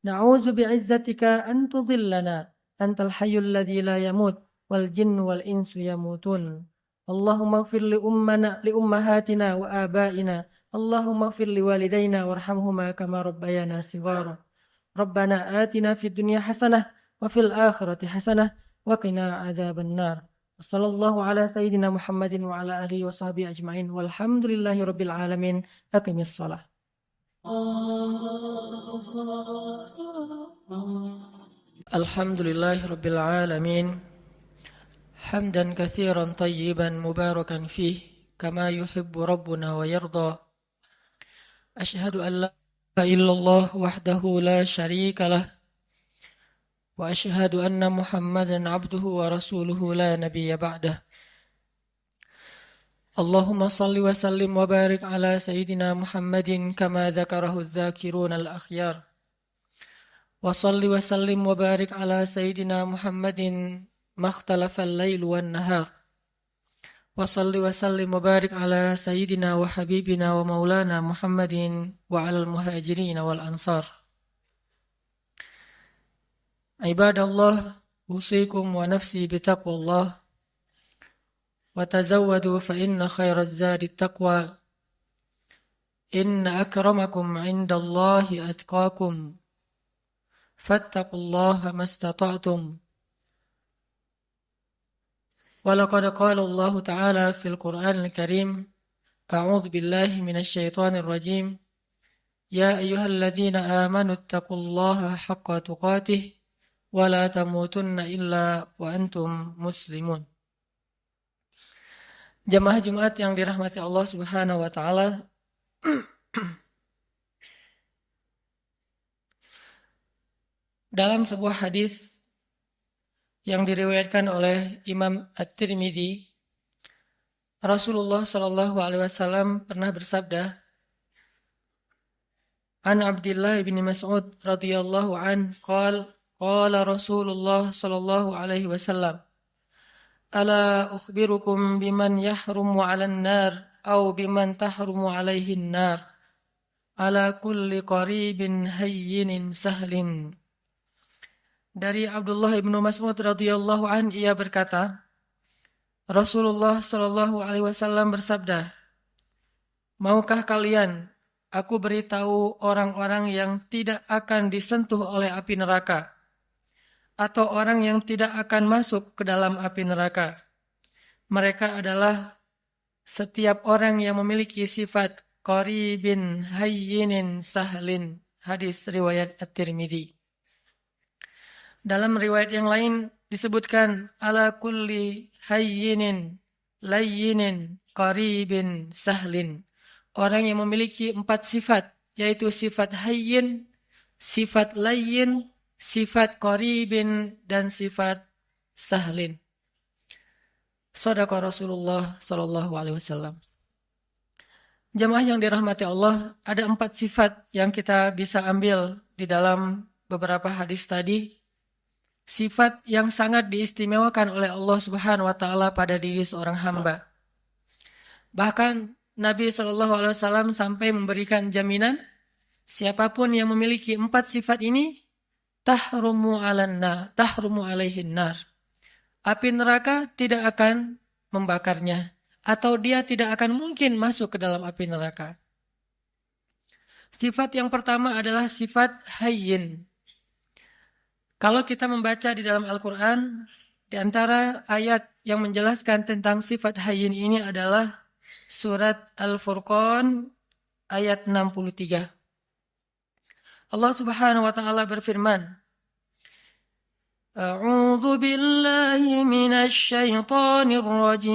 نعوذ بعزتك أن تضلنا. أنت الحي الذي لا يموت والجن والإنس يموتون. اللهم اغفر لأمهاتنا وآبائنا. اللهم اغفر لوالدينا وارحمهما كما ربيانا صغارا. ربنا آتنا في الدنيا حسنة وفي الآخرة حسنة وقنا عذاب النار. وصلى الله على سيدنا محمد وعلى آله وصحبه أجمعين والحمد لله رب العالمين. أقم الصلاة. الحمد لله رب العالمين حمدا كثيرا طيبا مباركا فيه كما يحب ربنا ويرضى. أشهد أن لا إله إلا الله وحده لا شريك له وأشهد أن محمدا عبده ورسوله لا نبي بعده. اللهم صل وسلم وبارك على سيدنا محمد كما ذكره الذاكرون الأخيار. وصل وسلم وبارك على سيدنا محمد ما اختلف الليل والنهار. وصل وسلم وبارك على سيدنا وحبيبنا ومولانا محمد وعلى المهاجرين والأنصار. عباد الله، أوصيكم ونفسي بتقوى الله. وتزودوا فإن خير الزاد التقوى. إن أكرمكم عند الله أتقاكم. فاتقوا الله ما استطعتم. ولقد قال الله تعالى في القرآن الكريم: أعوذ بالله من الشيطان الرجيم. يا أيها الذين آمنوا اتقوا الله حق تقاته ولا تموتن إلا وأنتم مسلمون. Jamaah Jumat yang dirahmati Allah Subhanahu wa taala. Dalam sebuah hadis yang diriwayatkan oleh Imam At-Tirmidzi, Rasulullah sallallahu alaihi wasallam pernah bersabda, An Abdullah bin Mas'ud radhiyallahu an qala Rasulullah sallallahu alaihi wasallam, Ala ukhbirukum biman yahrumu 'alan nar aw biman tahrumu 'alaihi nar ala kulli qaribin hayyinin sahlin. Dari Abdullah bin Mas'ud radhiyallahu an, ia berkata, Rasulullah sallallahu alaihi wasallam bersabda, Maukah kalian aku beritahu orang-orang yang tidak akan disentuh oleh api neraka, atau orang yang tidak akan masuk ke dalam api neraka? Mereka adalah setiap orang yang memiliki sifat qaribin hayyinin sahlin. Hadis riwayat At-Tirmidzi. Dalam riwayat yang lain disebutkan ala kulli hayyinin layyinin qaribin sahlin. Orang yang memiliki 4 sifat, yaitu sifat hayyin, sifat layyin, sifat qaribin, dan sifat sahlin. Shadaqa Rasulullah sallallahu alaihi wasallam. Jamaah yang dirahmati Allah, ada 4 sifat yang kita bisa ambil di dalam beberapa hadis tadi. Sifat yang sangat diistimewakan oleh Allah Subhanahu wa taala pada diri seorang hamba. Bahkan Nabi sallallahu alaihi wasallam sampai memberikan jaminan, siapapun yang memiliki 4 sifat ini, tahrumu alaihin nar. Api neraka tidak akan membakarnya, atau dia tidak akan mungkin masuk ke dalam api neraka. Sifat yang pertama adalah sifat hayyin. Kalau kita membaca di dalam Al-Quran, di antara ayat yang menjelaskan tentang sifat hayyin ini adalah surat Al-Furqan ayat 63. Allah Subhanahu wa taala berfirman, A'udzu billahi minasy syaithanir rajim.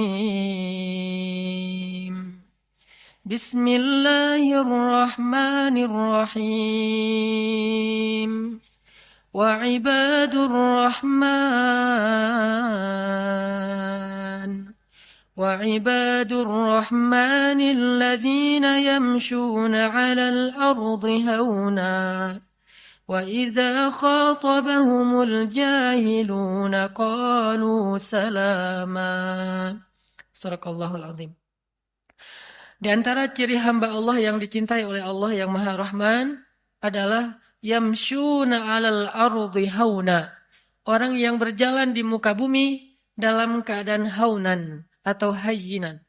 Bismillahirrahmanirrahim. وعباد الرحمن وعباد الرحمن الذين يمشون على الأرض هونا وإذا خاطبهم الجاهلون قالوا سلاما. Sadaqallahul Azim. Di antara ciri hamba Allah yang dicintai oleh Allah yang Maha Rahman adalah yamshuna 'alal ardi hauna. Orang yang berjalan di muka bumi dalam keadaan haunan atau hayyinan.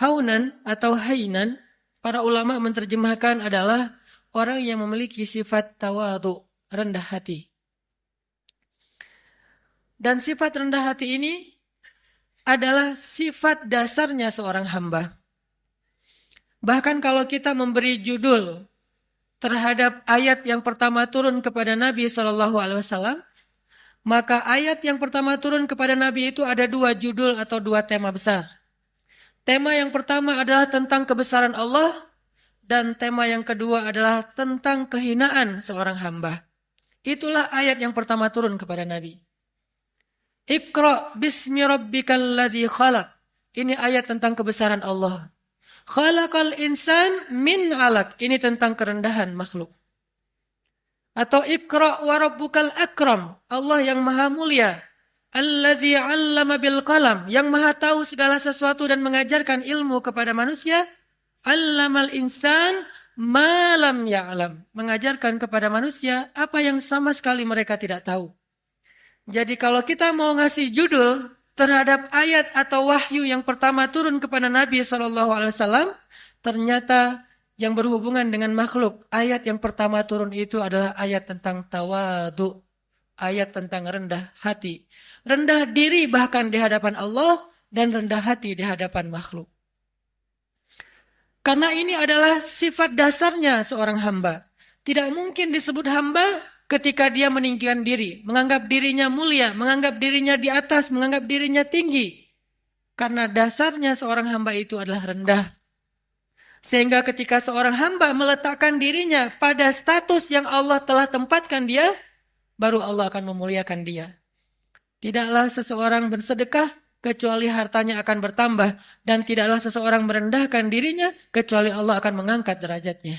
Haunan atau hayyinan, para ulama menerjemahkan adalah orang yang memiliki sifat tawadhu, rendah hati. Dan sifat rendah hati ini adalah sifat dasarnya seorang hamba. Bahkan kalau kita memberi judul terhadap ayat yang pertama turun kepada Nabi SAW, maka ayat yang pertama turun kepada Nabi itu ada dua judul atau dua tema besar. Tema yang pertama adalah tentang kebesaran Allah, dan tema yang kedua adalah tentang kehinaan seorang hamba. Itulah ayat yang pertama turun kepada Nabi. Iqra bismi rabbikal ladzi khalaq. Ini ayat tentang kebesaran Allah. Khalaqal insan min 'alaq. Ini tentang kerendahan makhluk. Atau Iqra wa rabbukal akram. Allah yang maha mulia. Alladzi 'allama bil qalam. Yang maha tahu segala sesuatu dan mengajarkan ilmu kepada manusia. 'Allamal insan ma lam ya'lam. Mengajarkan kepada manusia apa yang sama sekali mereka tidak tahu. Jadi kalau kita mau ngasih judul terhadap ayat atau wahyu yang pertama turun kepada Nabi SAW, ternyata yang berhubungan dengan makhluk, ayat yang pertama turun itu adalah ayat tentang tawadhu, ayat tentang rendah hati. Rendah diri bahkan di hadapan Allah dan rendah hati di hadapan makhluk. Karena ini adalah sifat dasarnya seorang hamba. Tidak mungkin disebut hamba ketika dia meninggikan diri, menganggap dirinya mulia, menganggap dirinya di atas, menganggap dirinya tinggi. Karena dasarnya seorang hamba itu adalah rendah. Sehingga ketika seorang hamba meletakkan dirinya pada status yang Allah telah tempatkan dia, baru Allah akan memuliakan dia. Tidaklah seseorang bersedekah kecuali hartanya akan bertambah, dan tidaklah seseorang merendahkan dirinya kecuali Allah akan mengangkat derajatnya.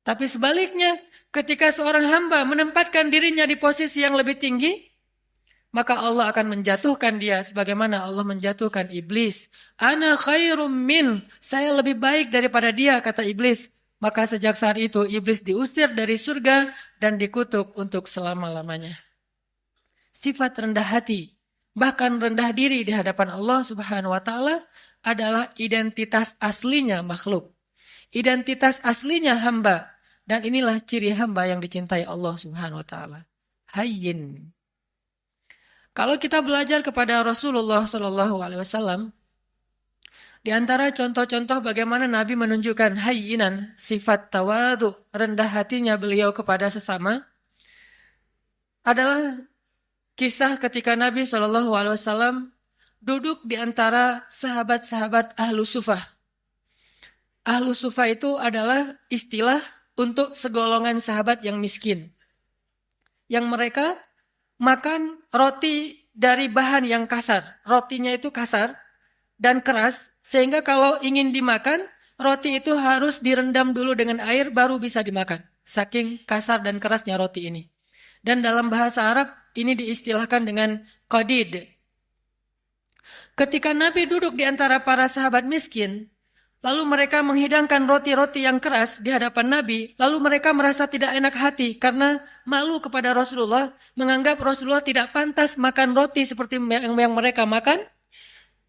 Tapi sebaliknya, ketika seorang hamba menempatkan dirinya di posisi yang lebih tinggi, maka Allah akan menjatuhkan dia sebagaimana Allah menjatuhkan iblis. Ana khairum min, saya lebih baik daripada dia, kata iblis. Maka sejak saat itu iblis diusir dari surga dan dikutuk untuk selama-lamanya. Sifat rendah hati, bahkan rendah diri di hadapan Allah Subhanahu wa taala adalah identitas aslinya makhluk. Identitas aslinya hamba. Dan inilah ciri hamba yang dicintai Allah Subhanahu wa taala. Hayyin. Kalau kita belajar kepada Rasulullah sallallahu alaihi wasallam, di antara contoh-contoh bagaimana Nabi menunjukkan hayyinan, sifat tawadhu, rendah hatinya beliau kepada sesama, adalah kisah ketika Nabi sallallahu alaihi wasallam duduk di antara sahabat-sahabat Ahlu Sufah. Ahlu Sufah itu adalah istilah untuk segolongan sahabat yang miskin. Yang mereka makan roti dari bahan yang kasar. Rotinya itu kasar dan keras, sehingga kalau ingin dimakan, roti itu harus direndam dulu dengan air baru bisa dimakan. Saking kasar dan kerasnya roti ini. Dan dalam bahasa Arab, ini diistilahkan dengan qadid. Ketika Nabi duduk di antara para sahabat miskin, lalu mereka menghidangkan roti-roti yang keras di hadapan Nabi. Lalu mereka merasa tidak enak hati karena malu kepada Rasulullah. Menganggap Rasulullah tidak pantas makan roti seperti yang mereka makan.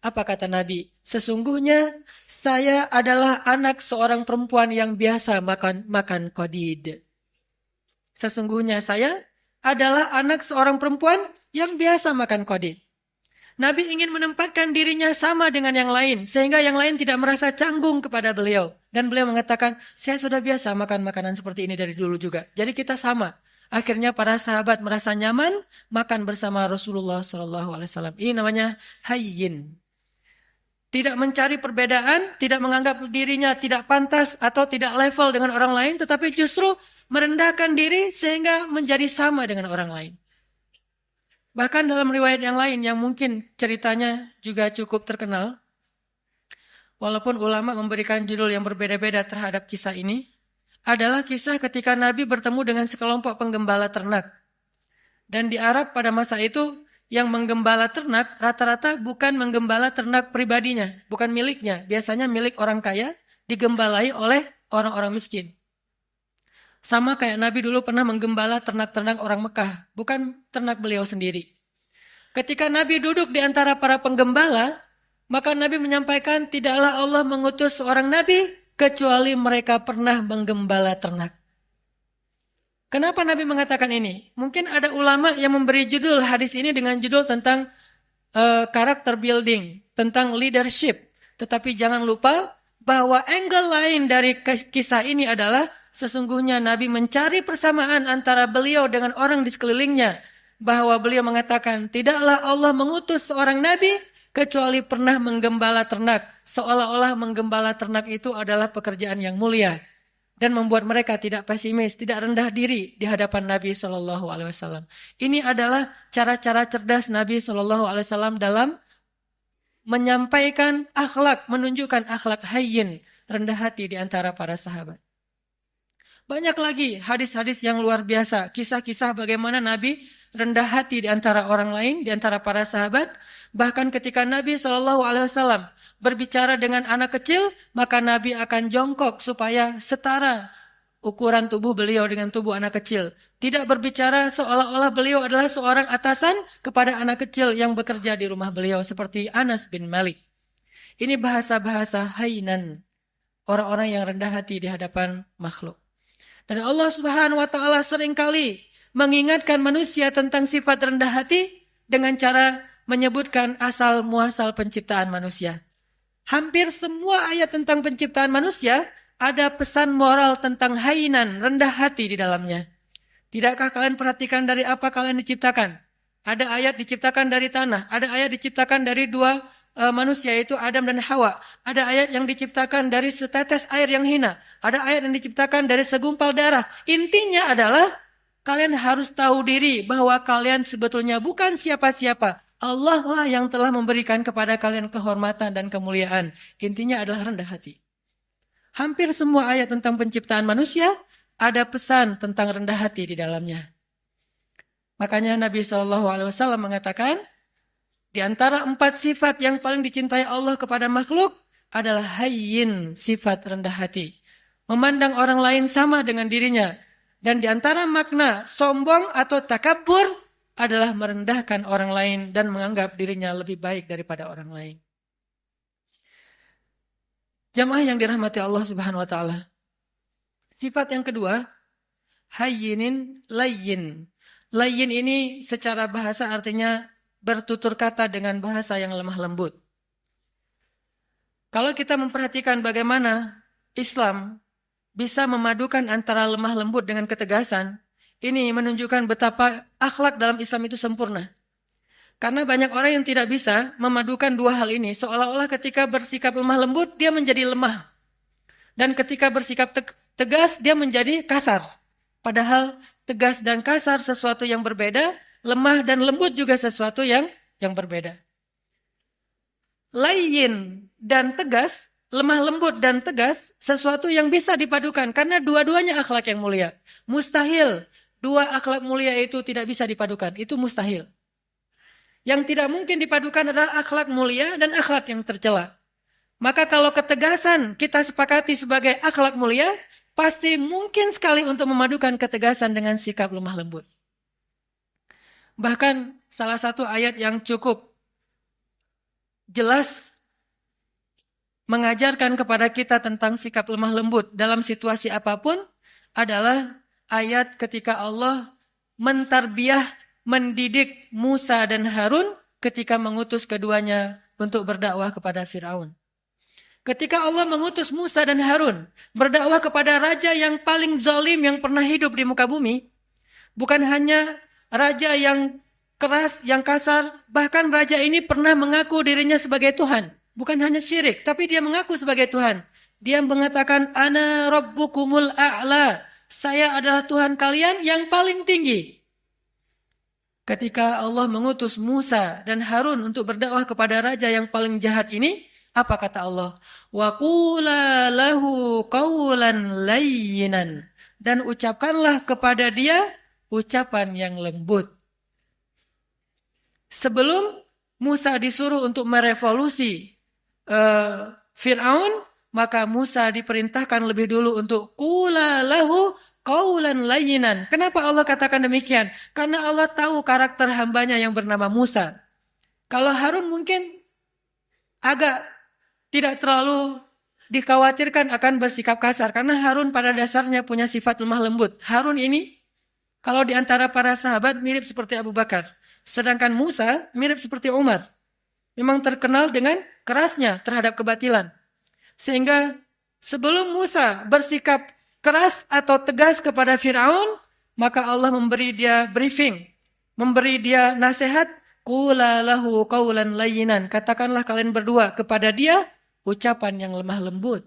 Apa kata Nabi? Sesungguhnya saya adalah anak seorang perempuan yang biasa makan qadid. Sesungguhnya saya adalah anak seorang perempuan yang biasa makan qadid. Nabi ingin menempatkan dirinya sama dengan yang lain, sehingga yang lain tidak merasa canggung kepada beliau. Dan beliau mengatakan, saya sudah biasa makan makanan seperti ini dari dulu juga. Jadi kita sama. Akhirnya para sahabat merasa nyaman makan bersama Rasulullah SAW. Ini namanya hayyin. Tidak mencari perbedaan, tidak menganggap dirinya tidak pantas atau tidak level dengan orang lain, tetapi justru merendahkan diri sehingga menjadi sama dengan orang lain. Bahkan dalam riwayat yang lain yang mungkin ceritanya juga cukup terkenal, walaupun ulama memberikan judul yang berbeda-beda terhadap kisah ini, adalah kisah ketika Nabi bertemu dengan sekelompok penggembala ternak. Dan di Arab pada masa itu, yang menggembala ternak rata-rata bukan menggembala ternak pribadinya, bukan miliknya. Biasanya milik orang kaya, digembalai oleh orang-orang miskin. Sama kayak Nabi dulu pernah menggembala ternak-ternak orang Mekah, bukan ternak beliau sendiri. Ketika Nabi duduk di antara para penggembala, maka Nabi menyampaikan, tidaklah Allah mengutus seorang Nabi, kecuali mereka pernah menggembala ternak. Kenapa Nabi mengatakan ini? Mungkin ada ulama yang memberi judul hadis ini dengan judul tentang karakter building, tentang leadership. Tetapi jangan lupa bahwa angle lain dari kisah ini adalah sesungguhnya Nabi mencari persamaan antara beliau dengan orang di sekelilingnya. Bahwa beliau mengatakan, tidaklah Allah mengutus seorang Nabi kecuali pernah menggembala ternak. Seolah-olah menggembala ternak itu adalah pekerjaan yang mulia. Dan membuat mereka tidak pesimis, tidak rendah diri di hadapan Nabi SAW. Ini adalah cara-cara cerdas Nabi SAW dalam menyampaikan akhlak, menunjukkan akhlak hayyin, rendah hati di antara para sahabat. Banyak lagi hadis-hadis yang luar biasa, kisah-kisah bagaimana Nabi rendah hati di antara orang lain, di antara para sahabat. Bahkan ketika Nabi SAW berbicara dengan anak kecil, maka Nabi akan jongkok supaya setara ukuran tubuh beliau dengan tubuh anak kecil. Tidak berbicara seolah-olah beliau adalah seorang atasan kepada anak kecil yang bekerja di rumah beliau seperti Anas bin Malik. Ini bahasa-bahasa hainan, orang-orang yang rendah hati di hadapan makhluk. Dan Allah Subhanahu wa taala seringkali mengingatkan manusia tentang sifat rendah hati dengan cara menyebutkan asal muasal penciptaan manusia. Hampir semua ayat tentang penciptaan manusia ada pesan moral tentang hainan, rendah hati di dalamnya. Tidakkah kalian perhatikan dari apa kalian diciptakan? Ada ayat diciptakan dari tanah, ada ayat diciptakan dari dua manusia, yaitu Adam dan Hawa. Ada ayat yang diciptakan dari setetes air yang hina. Ada ayat yang diciptakan dari segumpal darah. Intinya adalah kalian harus tahu diri bahwa kalian sebetulnya bukan siapa-siapa. Allah lah yang telah memberikan kepada kalian kehormatan dan kemuliaan. Intinya adalah rendah hati. Hampir semua ayat tentang penciptaan manusia ada pesan tentang rendah hati di dalamnya. Makanya Nabi SAW mengatakan, di antara 4 sifat yang paling dicintai Allah kepada makhluk adalah hayyin, sifat rendah hati. Memandang orang lain sama dengan dirinya. Dan di antara makna sombong atau takabur adalah merendahkan orang lain dan menganggap dirinya lebih baik daripada orang lain. Jamaah yang dirahmati Allah Subhanahu wa taala. Sifat yang kedua, hayyinin layyin. Layyin ini secara bahasa artinya bertutur kata dengan bahasa yang lemah lembut. Kalau kita memperhatikan bagaimana Islam bisa memadukan antara lemah lembut dengan ketegasan, ini menunjukkan betapa akhlak dalam Islam itu sempurna. Karena banyak orang yang tidak bisa memadukan dua hal ini, seolah-olah ketika bersikap lemah lembut, dia menjadi lemah. Dan ketika bersikap tegas, dia menjadi kasar. Padahal tegas dan kasar sesuatu yang berbeda, lemah dan lembut juga sesuatu yang berbeda. Layyin dan tegas, lemah lembut dan tegas, sesuatu yang bisa dipadukan. Karena dua-duanya akhlak yang mulia. Mustahil dua akhlak mulia itu tidak bisa dipadukan. Itu mustahil. Yang tidak mungkin dipadukan adalah akhlak mulia dan akhlak yang tercela. Maka kalau ketegasan kita sepakati sebagai akhlak mulia, pasti mungkin sekali untuk memadukan ketegasan dengan sikap lemah lembut. Bahkan salah satu ayat yang cukup jelas mengajarkan kepada kita tentang sikap lemah lembut dalam situasi apapun adalah ayat ketika Allah mentarbiyah, mendidik Musa dan Harun ketika mengutus keduanya untuk berdakwah kepada Firaun. Ketika Allah mengutus Musa dan Harun berdakwah kepada raja yang paling zalim yang pernah hidup di muka bumi, bukan hanya raja yang keras, yang kasar, bahkan raja ini pernah mengaku dirinya sebagai Tuhan. Bukan hanya syirik, tapi dia mengaku sebagai Tuhan. Dia mengatakan, Ana Rabbukumul A'la. saya adalah Tuhan kalian yang paling tinggi. Ketika Allah mengutus Musa dan Harun untuk berdakwah kepada raja yang paling jahat ini, apa kata Allah? Wa qula lahu qawlan layyinan. Dan ucapkanlah kepada dia ucapan yang lembut. Sebelum Musa disuruh untuk merevolusi Fir'aun, maka Musa diperintahkan lebih dulu untuk qula lahu qawlan layyinan. Kenapa Allah katakan demikian? Karena Allah tahu karakter hambanya yang bernama Musa. Kalau Harun mungkin agak tidak terlalu dikhawatirkan akan bersikap kasar. Karena Harun pada dasarnya punya sifat lemah lembut. Harun ini kalau di antara para sahabat mirip seperti Abu Bakar. Sedangkan Musa mirip seperti Umar. Memang terkenal dengan kerasnya terhadap kebatilan. Sehingga sebelum Musa bersikap keras atau tegas kepada Fir'aun, maka Allah memberi dia briefing, memberi dia nasihat, qula lahu qawlan layyinan. Katakanlah kalian berdua kepada dia ucapan yang lemah lembut.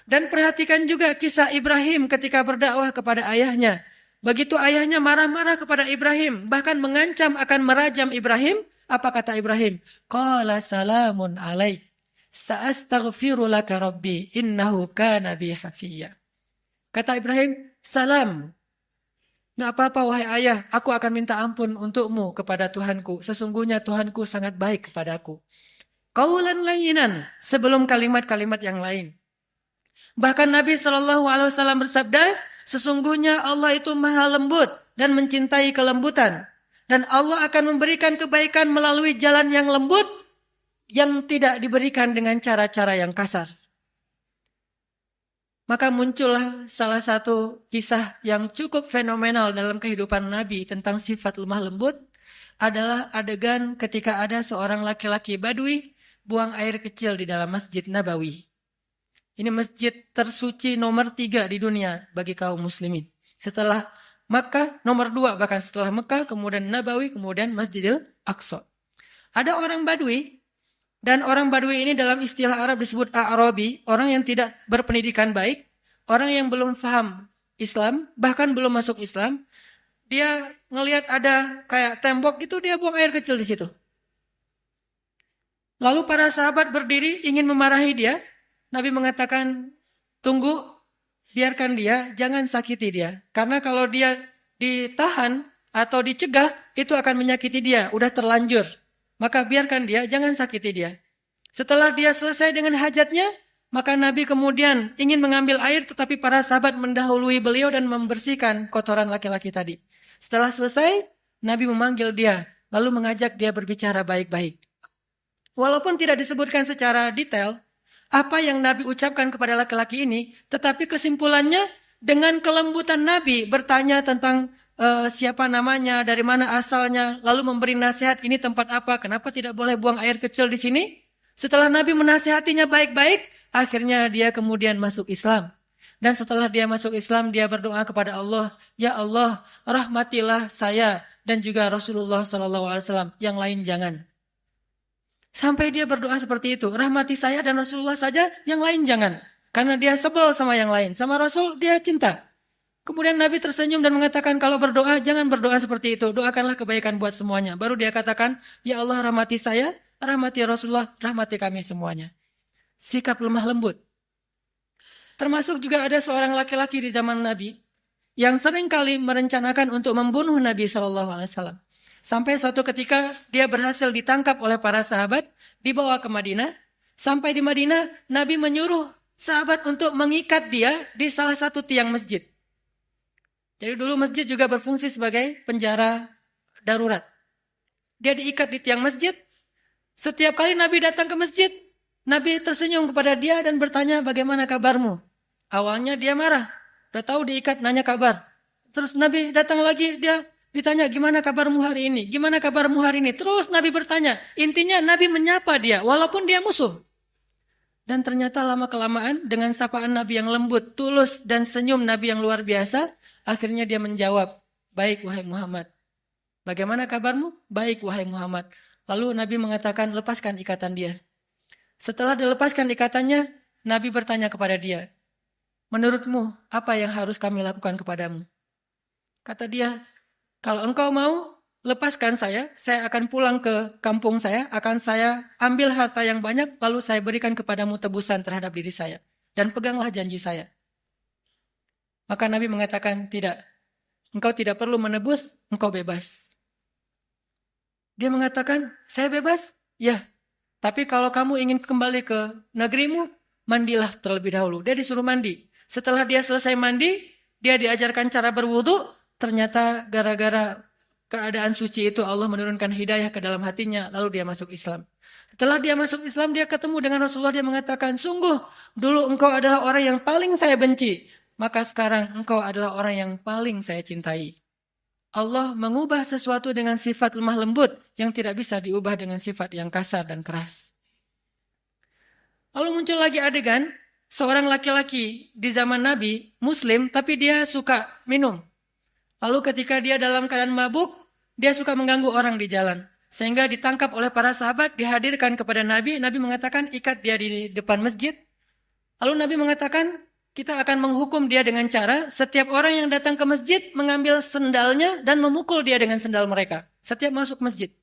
Dan perhatikan juga kisah Ibrahim ketika berdakwah kepada ayahnya. Begitu ayahnya marah-marah kepada Ibrahim, bahkan mengancam akan merajam Ibrahim, apa kata Ibrahim? Qala salamun alaik. Sa'astaghfiru laka rabbi innahu kana bi hafiyya. Kata Ibrahim, salam. Nggak apa-apa wahai ayah, aku akan minta ampun untukmu kepada Tuhanku. Sesungguhnya Tuhanku sangat baik kepadaku. Qaulan layyinan, sebelum kalimat-kalimat yang lain. Bahkan Nabi SAW bersabda, sesungguhnya Allah itu maha lembut dan mencintai kelembutan. Dan Allah akan memberikan kebaikan melalui jalan yang lembut yang tidak diberikan dengan cara-cara yang kasar. Maka muncullah salah satu kisah yang cukup fenomenal dalam kehidupan Nabi tentang sifat lemah lembut adalah adegan ketika ada seorang laki-laki Badui buang air kecil di dalam Masjid Nabawi. Ini masjid tersuci nomor 3 di dunia bagi kaum muslimin. Setelah Makkah, nomor 2 bahkan setelah Makkah, kemudian Nabawi, kemudian Masjidil Aqsa. Ada orang Badui, dan orang Badui ini dalam istilah Arab disebut A'rabi, orang yang tidak berpendidikan baik, orang yang belum paham Islam, bahkan belum masuk Islam. Dia ngelihat ada kayak tembok gitu, dia buang air kecil di situ. Lalu para sahabat berdiri ingin memarahi dia. Nabi mengatakan, tunggu, biarkan dia, jangan sakiti dia. Karena kalau dia ditahan atau dicegah, itu akan menyakiti dia, udah terlanjur. Maka biarkan dia, jangan sakiti dia. Setelah dia selesai dengan hajatnya, maka Nabi kemudian ingin mengambil air, tetapi para sahabat mendahului beliau dan membersihkan kotoran laki-laki tadi. Setelah selesai, Nabi memanggil dia, lalu mengajak dia berbicara baik-baik. Walaupun tidak disebutkan secara detail, apa yang Nabi ucapkan kepada laki-laki ini, tetapi kesimpulannya dengan kelembutan Nabi bertanya tentang siapa namanya, dari mana asalnya, lalu memberi nasihat ini tempat apa, kenapa tidak boleh buang air kecil di sini. Setelah Nabi menasihatinya baik-baik, akhirnya dia kemudian masuk Islam. Dan setelah dia masuk Islam, dia berdoa kepada Allah, ya Allah, rahmatilah saya dan juga Rasulullah SAW, yang lain jangan. Sampai dia berdoa seperti itu. Rahmati saya dan Rasulullah saja, yang lain jangan. Karena dia sebel sama yang lain. Sama Rasul dia cinta. Kemudian Nabi tersenyum dan mengatakan, kalau berdoa jangan berdoa seperti itu. Doakanlah kebaikan buat semuanya. Baru dia katakan, ya Allah rahmati saya, rahmati Rasulullah, rahmati kami semuanya. Sikap lemah lembut. Termasuk juga ada seorang laki-laki di zaman Nabi yang seringkali merencanakan untuk membunuh Nabi SAW. Sampai suatu ketika dia berhasil ditangkap oleh para sahabat, dibawa ke Madinah. Sampai di Madinah, Nabi menyuruh sahabat untuk mengikat dia di salah satu tiang masjid. Jadi dulu masjid juga berfungsi sebagai penjara darurat. Dia diikat di tiang masjid. Setiap kali Nabi datang ke masjid, Nabi tersenyum kepada dia dan bertanya, bagaimana kabarmu? Awalnya dia marah. Udah tahu diikat, nanya kabar. Terus Nabi datang lagi, dia ditanya, gimana kabarmu hari ini? Gimana kabarmu hari ini? Terus Nabi bertanya. Intinya Nabi menyapa dia, walaupun dia musuh. Dan ternyata lama-kelamaan dengan sapaan Nabi yang lembut, tulus, dan senyum Nabi yang luar biasa, akhirnya dia menjawab, baik wahai Muhammad. Bagaimana kabarmu? Baik wahai Muhammad. Lalu Nabi mengatakan, lepaskan ikatan dia. Setelah dilepaskan ikatannya, Nabi bertanya kepada dia, menurutmu apa yang harus kami lakukan kepadamu? Kata dia, kalau engkau mau, lepaskan saya akan pulang ke kampung saya, akan saya ambil harta yang banyak, lalu saya berikan kepadamu tebusan terhadap diri saya. Dan peganglah janji saya. Maka Nabi mengatakan, tidak, engkau tidak perlu menebus, engkau bebas. Dia mengatakan, saya bebas? Ya, tapi kalau kamu ingin kembali ke negerimu, mandilah terlebih dahulu. Dia disuruh mandi. Setelah dia selesai mandi, dia diajarkan cara berwudu. Ternyata gara-gara keadaan suci itu Allah menurunkan hidayah ke dalam hatinya, lalu dia masuk Islam. Setelah dia masuk Islam, dia ketemu dengan Rasulullah, dia mengatakan, sungguh dulu engkau adalah orang yang paling saya benci, maka sekarang engkau adalah orang yang paling saya cintai. Allah mengubah sesuatu dengan sifat lemah lembut yang tidak bisa diubah dengan sifat yang kasar dan keras. Lalu muncul lagi adegan, seorang laki-laki di zaman Nabi, Muslim, tapi dia suka minum. Lalu ketika dia dalam keadaan mabuk, dia suka mengganggu orang di jalan. Sehingga ditangkap oleh para sahabat, dihadirkan kepada Nabi. Nabi mengatakan, ikat dia di depan masjid. Lalu Nabi mengatakan, kita akan menghukum dia dengan cara, setiap orang yang datang ke masjid, mengambil sendalnya dan memukul dia dengan sendal mereka. Setiap masuk masjid.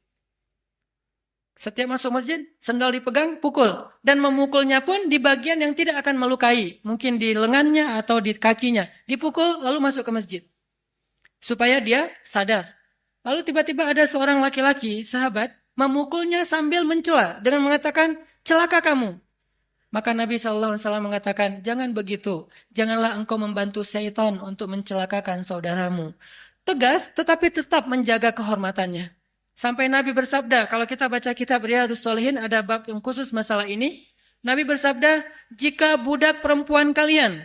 Setiap masuk masjid, sendal dipegang, pukul. Dan memukulnya pun di bagian yang tidak akan melukai. Mungkin di lengannya atau di kakinya. Dipukul, lalu masuk ke masjid. Supaya dia sadar. Lalu tiba-tiba ada seorang laki-laki, sahabat, memukulnya sambil mencela dengan mengatakan, celaka kamu. Maka Nabi SAW mengatakan, jangan begitu. Janganlah engkau membantu syaitan untuk mencelakakan saudaramu. Tegas, tetapi tetap menjaga kehormatannya. Sampai Nabi bersabda, kalau kita baca kitab Riyadhus Shalihin, ada bab yang khusus masalah ini. Nabi bersabda, jika budak perempuan kalian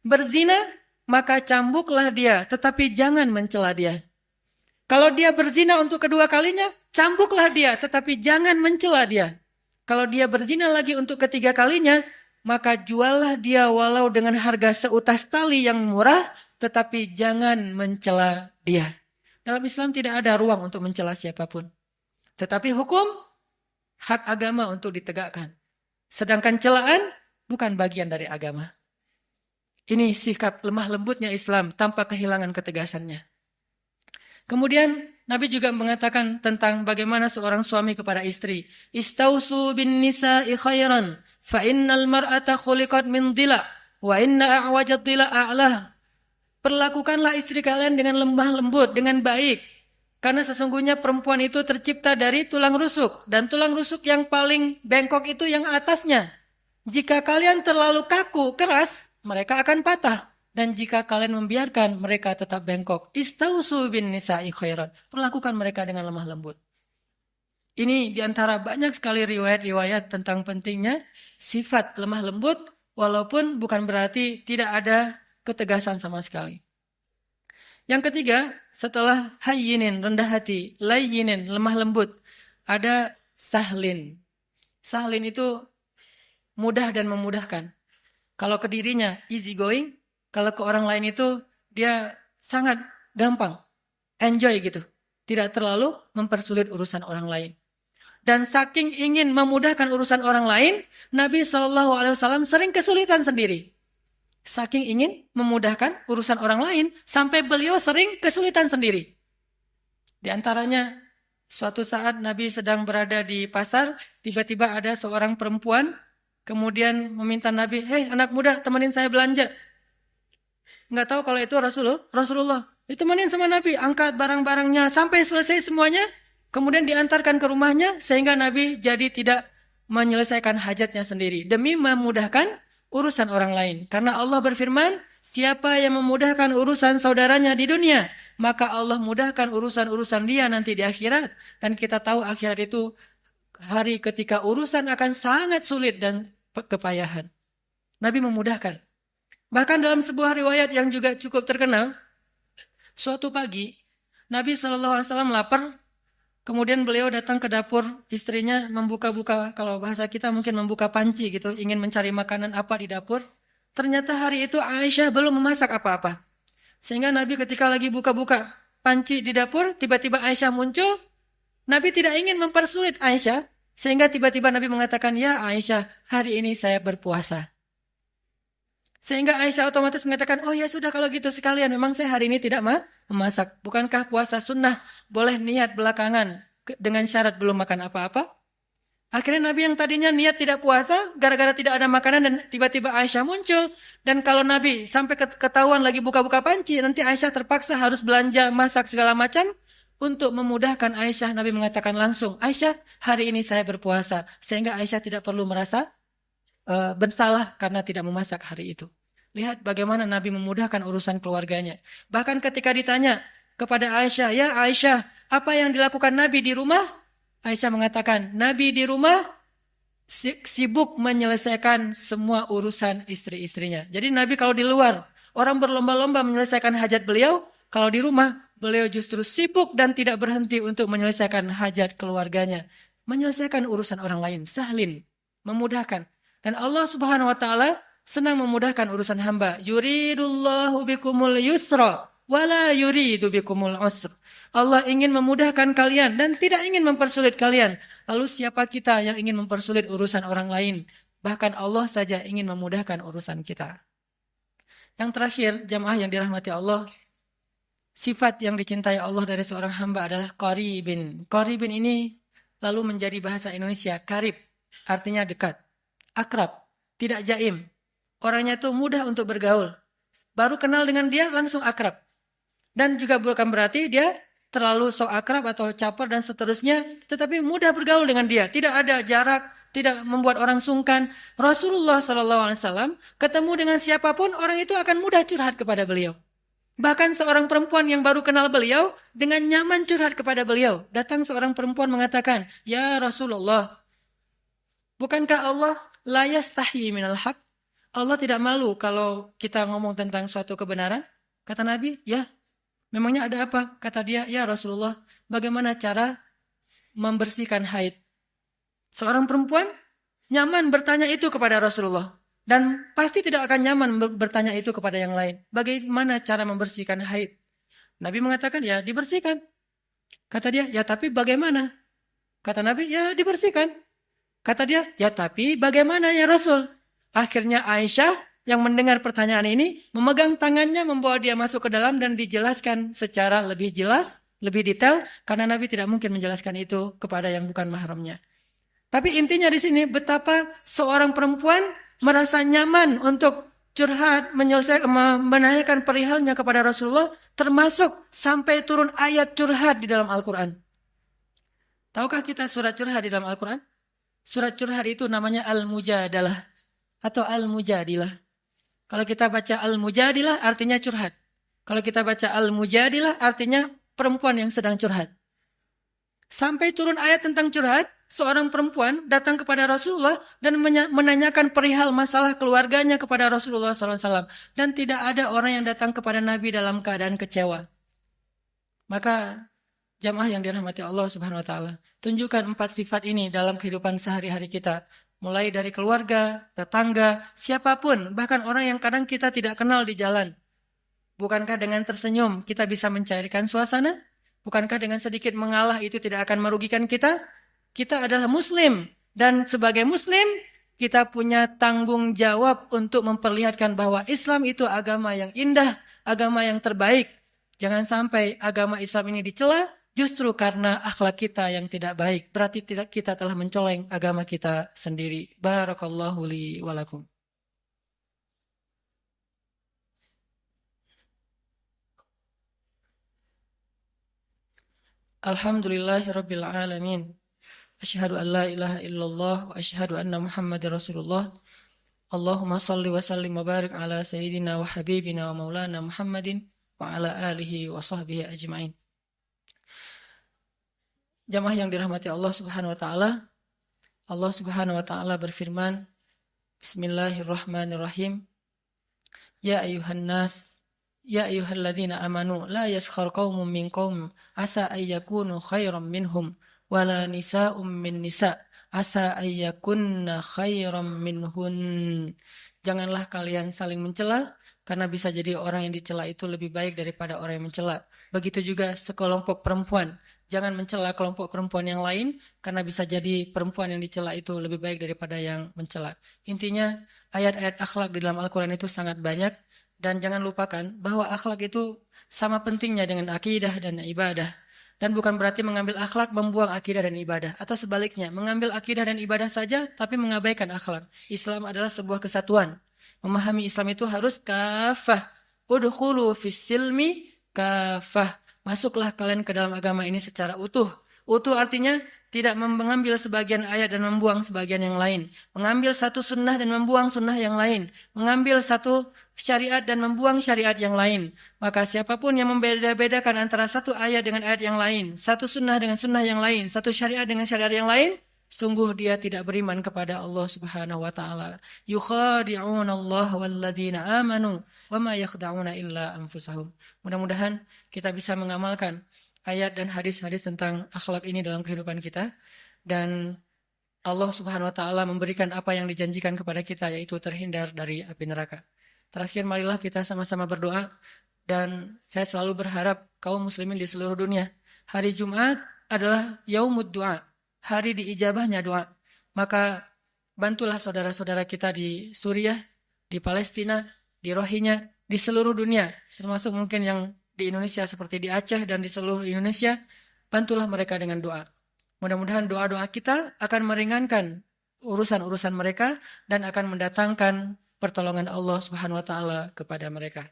berzina, maka cambuklah dia, tetapi jangan mencela dia. Kalau dia berzina untuk kedua kalinya, cambuklah dia, tetapi jangan mencela dia. Kalau dia berzina lagi untuk ketiga kalinya, maka juallah dia walau dengan harga seutas tali yang murah, tetapi jangan mencela dia. Dalam Islam tidak ada ruang untuk mencela siapapun. Tetapi hukum, hak agama untuk ditegakkan. Sedangkan celaan bukan bagian dari agama. Ini sikap lemah lembutnya Islam tanpa kehilangan ketegasannya. Kemudian Nabi juga mengatakan tentang bagaimana seorang suami kepada istri. Istausu bin nisa'i khairan, fa innal mar'ata khuliqat min dhila, wa inna a'wajad dhila a'lah. Perlakukanlah istri kalian dengan lemah lembut, dengan baik. Karena sesungguhnya perempuan itu tercipta dari tulang rusuk. Dan tulang rusuk yang paling bengkok itu yang atasnya. Jika kalian terlalu kaku, keras, mereka akan patah. Dan jika kalian membiarkan, mereka tetap bengkok. Istausu bin nisa'i khairan. Perlakukan mereka dengan lemah lembut. Ini diantara banyak sekali riwayat-riwayat tentang pentingnya sifat lemah lembut, walaupun bukan berarti tidak ada ketegasan sama sekali. Yang ketiga, setelah hayyinin, rendah hati, layyinin, lemah lembut, ada sahlin. Sahlin itu mudah dan memudahkan. Kalau ke dirinya easy going, kalau ke orang lain itu dia sangat gampang, enjoy gitu. Tidak terlalu mempersulit urusan orang lain. Dan saking ingin memudahkan urusan orang lain, Nabi SAW sering kesulitan sendiri. Saking ingin memudahkan urusan orang lain, sampai beliau sering kesulitan sendiri. Di antaranya, suatu saat Nabi sedang berada di pasar, tiba-tiba ada seorang perempuan, kemudian meminta Nabi, hei anak muda, temenin saya belanja. Nggak tahu kalau itu Rasulullah. Ditemenin sama Nabi, angkat barang-barangnya, sampai selesai semuanya, kemudian diantarkan ke rumahnya, sehingga Nabi jadi tidak menyelesaikan hajatnya sendiri, demi memudahkan urusan orang lain. Karena Allah berfirman, siapa yang memudahkan urusan saudaranya di dunia, maka Allah mudahkan urusan-urusan dia nanti di akhirat. Dan kita tahu akhirat itu hari ketika urusan akan sangat sulit dan kepayahan. Nabi memudahkan. Bahkan dalam sebuah riwayat yang juga cukup terkenal, suatu pagi Nabi SAW lapar, kemudian beliau datang ke dapur istrinya membuka-buka, kalau bahasa kita mungkin membuka panci gitu, ingin mencari makanan apa di dapur. Ternyata hari itu Aisyah belum memasak apa-apa. Sehingga Nabi ketika lagi buka-buka panci di dapur, tiba-tiba Aisyah muncul. Nabi tidak ingin mempersulit Aisyah, sehingga tiba-tiba Nabi mengatakan, ya Aisyah, hari ini saya berpuasa. Sehingga Aisyah otomatis mengatakan, oh ya sudah kalau gitu sekalian, memang saya hari ini tidak memasak. Bukankah puasa sunnah boleh niat belakangan dengan syarat belum makan apa-apa? Akhirnya Nabi yang tadinya niat tidak puasa, gara-gara tidak ada makanan dan tiba-tiba Aisyah muncul. Dan kalau Nabi sampai ketahuan lagi buka-buka panci, nanti Aisyah terpaksa harus belanja, masak segala macam. Untuk memudahkan Aisyah, Nabi mengatakan langsung, Aisyah, hari ini saya berpuasa. Sehingga Aisyah tidak perlu merasa bersalah karena tidak memasak hari itu. Lihat bagaimana Nabi memudahkan urusan keluarganya. Bahkan ketika ditanya kepada Aisyah, ya Aisyah, apa yang dilakukan Nabi di rumah? Aisyah mengatakan, Nabi di rumah sibuk menyelesaikan semua urusan istri-istrinya. Jadi Nabi kalau di luar, orang berlomba-lomba menyelesaikan hajat beliau, kalau di rumah, beliau justru sibuk dan tidak berhenti untuk menyelesaikan hajat keluarganya. Menyelesaikan urusan orang lain, sahlin, memudahkan. Dan Allah Subhanahu wa taala senang memudahkan urusan hamba. Yuridullahu bikumul yusra wala yuridu bikumul usra. Allah ingin memudahkan kalian dan tidak ingin mempersulit kalian. Lalu siapa kita yang ingin mempersulit urusan orang lain? Bahkan Allah saja ingin memudahkan urusan kita. Yang terakhir, jamaah yang dirahmati Allah, sifat yang dicintai Allah dari seorang hamba adalah qaribin. Qaribin ini lalu menjadi bahasa Indonesia karib, artinya dekat, akrab, tidak jaim. Orangnya itu mudah untuk bergaul. Baru kenal dengan dia langsung akrab. Dan juga bukan berarti dia terlalu sok akrab atau caper dan seterusnya, tetapi mudah bergaul dengan dia. Tidak ada jarak, tidak membuat orang sungkan. Rasulullah SAW ketemu dengan siapapun, orang itu akan mudah curhat kepada beliau. Bahkan seorang perempuan yang baru kenal beliau, dengan nyaman curhat kepada beliau. Datang seorang perempuan mengatakan, ya Rasulullah, bukankah Allah la yastahi minal haq? Allah tidak malu kalau kita ngomong tentang suatu kebenaran? Kata Nabi, ya. Memangnya ada apa? Kata dia, ya Rasulullah, bagaimana cara membersihkan haid? Seorang perempuan nyaman bertanya itu kepada Rasulullah. Dan pasti tidak akan nyaman bertanya itu kepada yang lain. Bagaimana cara membersihkan haid? Nabi mengatakan, ya dibersihkan. Kata dia, ya tapi bagaimana? Kata Nabi, ya dibersihkan. Kata dia, ya tapi bagaimana ya Rasul? Akhirnya Aisyah yang mendengar pertanyaan ini, memegang tangannya, membawa dia masuk ke dalam dan dijelaskan secara lebih jelas, lebih detail, karena Nabi tidak mungkin menjelaskan itu kepada yang bukan mahramnya. Tapi intinya di sini, betapa seorang perempuan merasa nyaman untuk curhat, menanyakan perihalnya kepada Rasulullah, termasuk sampai turun ayat curhat di dalam Al-Quran. Tahukah kita surat curhat di dalam Al-Quran? Surat curhat itu namanya Al-Mujadalah atau Al-Mujadilah. Kalau kita baca Al-Mujadilah artinya curhat. Kalau kita baca Al-Mujadilah artinya perempuan yang sedang curhat. Sampai turun ayat tentang curhat, seorang perempuan datang kepada Rasulullah dan menanyakan perihal masalah keluarganya kepada Rasulullah SAW. Dan tidak ada orang yang datang kepada Nabi dalam keadaan kecewa. Maka jamaah yang dirahmati Allah Subhanahu wa taala, tunjukkan 4 sifat ini dalam kehidupan sehari-hari kita. Mulai dari keluarga, tetangga, siapapun, bahkan orang yang kadang kita tidak kenal di jalan. Bukankah dengan tersenyum kita bisa mencairkan suasana? Bukankah dengan sedikit mengalah itu tidak akan merugikan kita? Kita adalah muslim. Dan sebagai muslim, kita punya tanggung jawab untuk memperlihatkan bahwa Islam itu agama yang indah, agama yang terbaik. Jangan sampai agama Islam ini dicela, justru karena akhlak kita yang tidak baik. Berarti kita telah mencoleng agama kita sendiri. Barakallahu li walakum. Alhamdulillahirabbil alamin. Asyhadu an la ilaha illallah wa asyhadu anna Muhammadar Rasulullah. Allahumma salli wa sallim wa barik ala sayyidina wa habibina wa maulana Muhammadin wa ala alihi wa sahbihi ajma'in. Jamaah yang dirahmati Allah Subhanahu wa taala, Allah Subhanahu wa taala berfirman, Bismillahirrahmanirrahim. Ya ayuhan nas, ya ayyuhalladzina amanu, la yaskhar qaumun min qaum, asa ayyakunu khairan minhum, wala nisa'um min nisa', asa ayyakunna khairan minhun. Janganlah kalian saling mencela, karena bisa jadi orang yang dicela itu lebih baik daripada orang yang mencela. Begitu juga sekelompok perempuan. Jangan mencela kelompok perempuan yang lain, karena bisa jadi perempuan yang dicela itu lebih baik daripada yang mencela. Intinya, ayat-ayat akhlak di dalam Al-Quran itu sangat banyak, dan jangan lupakan bahwa akhlak itu sama pentingnya dengan akidah dan ibadah. Dan bukan berarti mengambil akhlak membuang akidah dan ibadah. Atau sebaliknya, mengambil akidah dan ibadah saja tapi mengabaikan akhlak. Islam adalah sebuah kesatuan. Memahami Islam itu harus kafah. Udkhulu fis silmi kafah. Masuklah kalian ke dalam agama ini secara utuh. Utuh artinya tidak mengambil sebagian ayat dan membuang sebagian yang lain. Mengambil satu sunnah dan membuang sunnah yang lain. Mengambil satu syariat dan membuang syariat yang lain. Maka siapapun yang membeda-bedakan antara satu ayat dengan ayat yang lain, satu sunnah dengan sunnah yang lain, satu syariat dengan syariat yang lain, sungguh dia tidak beriman kepada Allah Subhanahu wa taala. Yukhadi'una Allah walladzina amanu wama yakhda'una illa anfusahum. Mudah-mudahan kita bisa mengamalkan ayat dan hadis-hadis tentang akhlak ini dalam kehidupan kita, dan Allah Subhanahu wa taala memberikan apa yang dijanjikan kepada kita, yaitu terhindar dari api neraka. Terakhir, marilah kita sama-sama berdoa, dan saya selalu berharap kaum muslimin di seluruh dunia, hari Jumat adalah yaumud du'a, hari diijabahnya doa. Maka bantulah saudara-saudara kita di Suriah, di Palestina, di Rohingya, di seluruh dunia, termasuk mungkin yang di Indonesia seperti di Aceh dan di seluruh Indonesia. Bantulah mereka dengan doa. Mudah-mudahan doa-doa kita akan meringankan urusan-urusan mereka dan akan mendatangkan pertolongan Allah Subhanahu wa taala kepada mereka.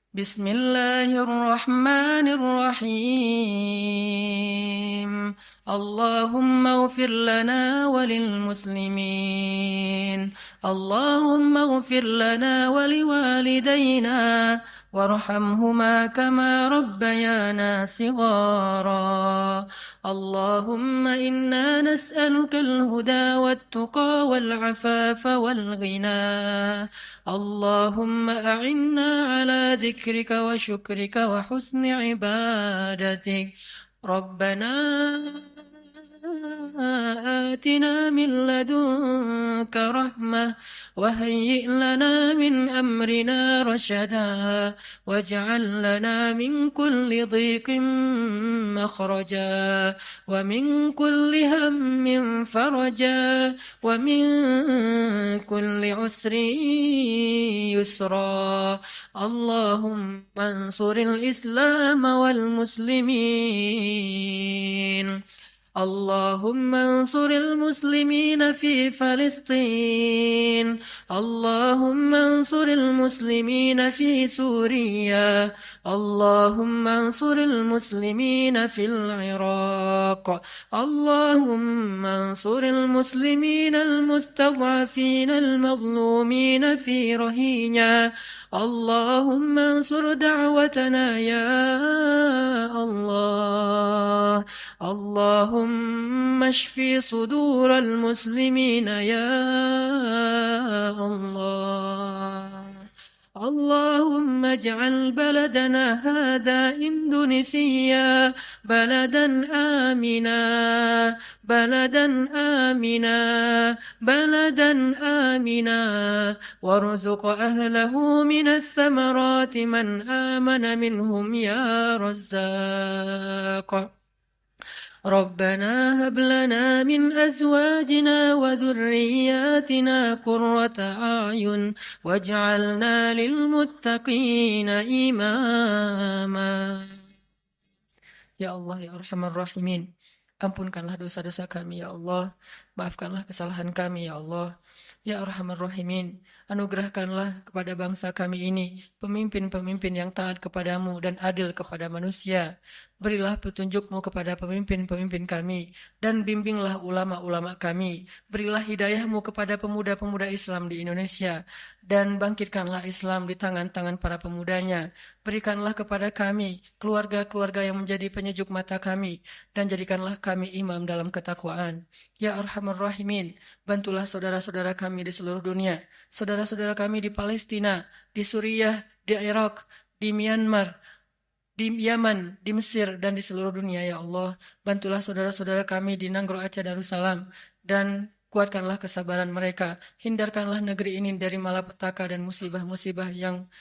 Bismillahirrahmanirrahim. Allahumma ighfir lana walil muslimin. Allahumma ighfir lana waliwalidayna warhamhuma kama rabbayana sighara. Allahumma inna nas'aluka al-huda wat-tuqa wal-'afafa wal-ghina. اللهم أعنا على ذكرك وشكرك وحسن عبادتك. ربنا آتنا من لدنك رحمة وهيئ لنا من أمرنا رشدا واجعل لنا من كل ضيق مخرجا ومن كل هم فرجا ومن كل عسر يسرا. اللهم انصر الإسلام والمسلمين. اللهم انصر المسلمين في فلسطين. اللهم انصر المسلمين في سوريا. اللهم انصر المسلمين في العراق. اللهم انصر المسلمين المستضعفين المظلومين في رهينيا. اللهم انصر دعوتنا يا الله. اللهم اشف صدور المسلمين يا الله. اللهم اجعل بلدنا هذا إندونيسيا بلدا آمنا بلدا آمنا بلدا آمنا وارزق أهله من الثمرات من آمن منهم يا رزاق. ربنا هب لنا من أزواجنا وذرياتنا قرة أعين واجعلنا للمتقين إماما. Ya Allah, ya Arhamar Rahimin, ampunkanlah dosa-dosa kami ya Allah, maafkanlah kesalahan kami ya Allah. Ya Arhamar Rahimin, anugerahkanlah kepada bangsa kami ini pemimpin-pemimpin yang taat kepadamu dan adil kepada manusia. Berilah petunjukmu kepada pemimpin-pemimpin kami, dan bimbinglah ulama-ulama kami. Berilah hidayahmu kepada pemuda-pemuda Islam di Indonesia, dan bangkitkanlah Islam di tangan-tangan para pemudanya. Berikanlah kepada kami keluarga-keluarga yang menjadi penyejuk mata kami, dan jadikanlah kami imam dalam ketakwaan. Ya Arhamar Rahimin, bantulah saudara-saudara kami di seluruh dunia, saudara-saudara kami di Palestina, di Suriah, di Irak, di Myanmar, di Yaman, di Mesir, dan di seluruh dunia ya Allah. Bantulah saudara-saudara kami di Nanggro Aceh Darussalam, dan kuatkanlah kesabaran mereka. Hindarkanlah negeri ini dari malapetaka dan musibah-musibah yang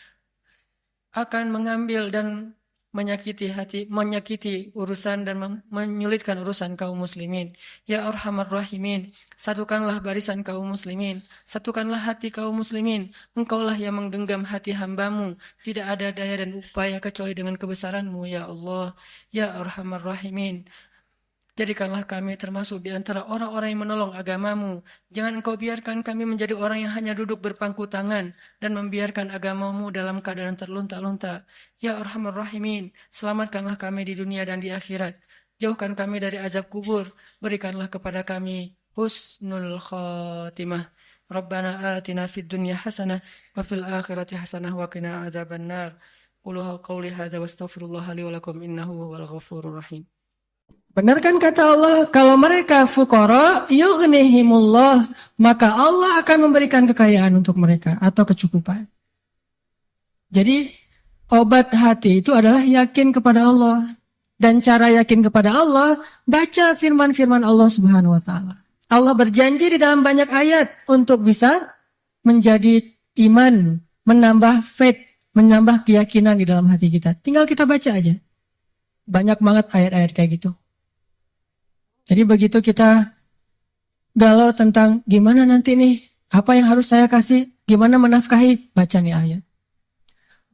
akan mengambil dan menyakiti urusan dan menyulitkan urusan kaum muslimin. Ya Arhamar Rahimin, satukanlah barisan kaum muslimin, satukanlah hati kaum muslimin. Engkaulah yang menggenggam hati hambamu, tidak ada daya dan upaya kecuali dengan kebesaranmu ya Allah. Ya Arhamar Rahimin, jadikanlah kami termasuk di antara orang-orang yang menolong agamamu. Jangan engkau biarkan kami menjadi orang yang hanya duduk berpangku tangan dan membiarkan agamamu dalam keadaan terlunta-lunta. Ya Arhamar Rahimin, selamatkanlah kami di dunia dan di akhirat. Jauhkan kami dari azab kubur. Berikanlah kepada kami husnul khatimah. Rabbana atina fid dunya hasanah wa fil akhirati hasanah wa qina adzabannar. Qulu qauli hadza wastaghfirullah li wa lakum innahu huwal ghafurur rahim. Benar kan kata Allah, kalau mereka fuqara, yughnihimullah, maka Allah akan memberikan kekayaan untuk mereka atau kecukupan. Jadi obat hati itu adalah yakin kepada Allah. Dan cara yakin kepada Allah, baca firman-firman Allah Subhanahu wa taala. Allah berjanji di dalam banyak ayat untuk bisa menjadi iman, menambah faith, menambah keyakinan di dalam hati kita. Tinggal kita baca aja. Banyak banget ayat-ayat kayak gitu. Jadi begitu kita galau tentang gimana nanti nih, apa yang harus saya kasih, gimana menafkahi, baca nih ayat.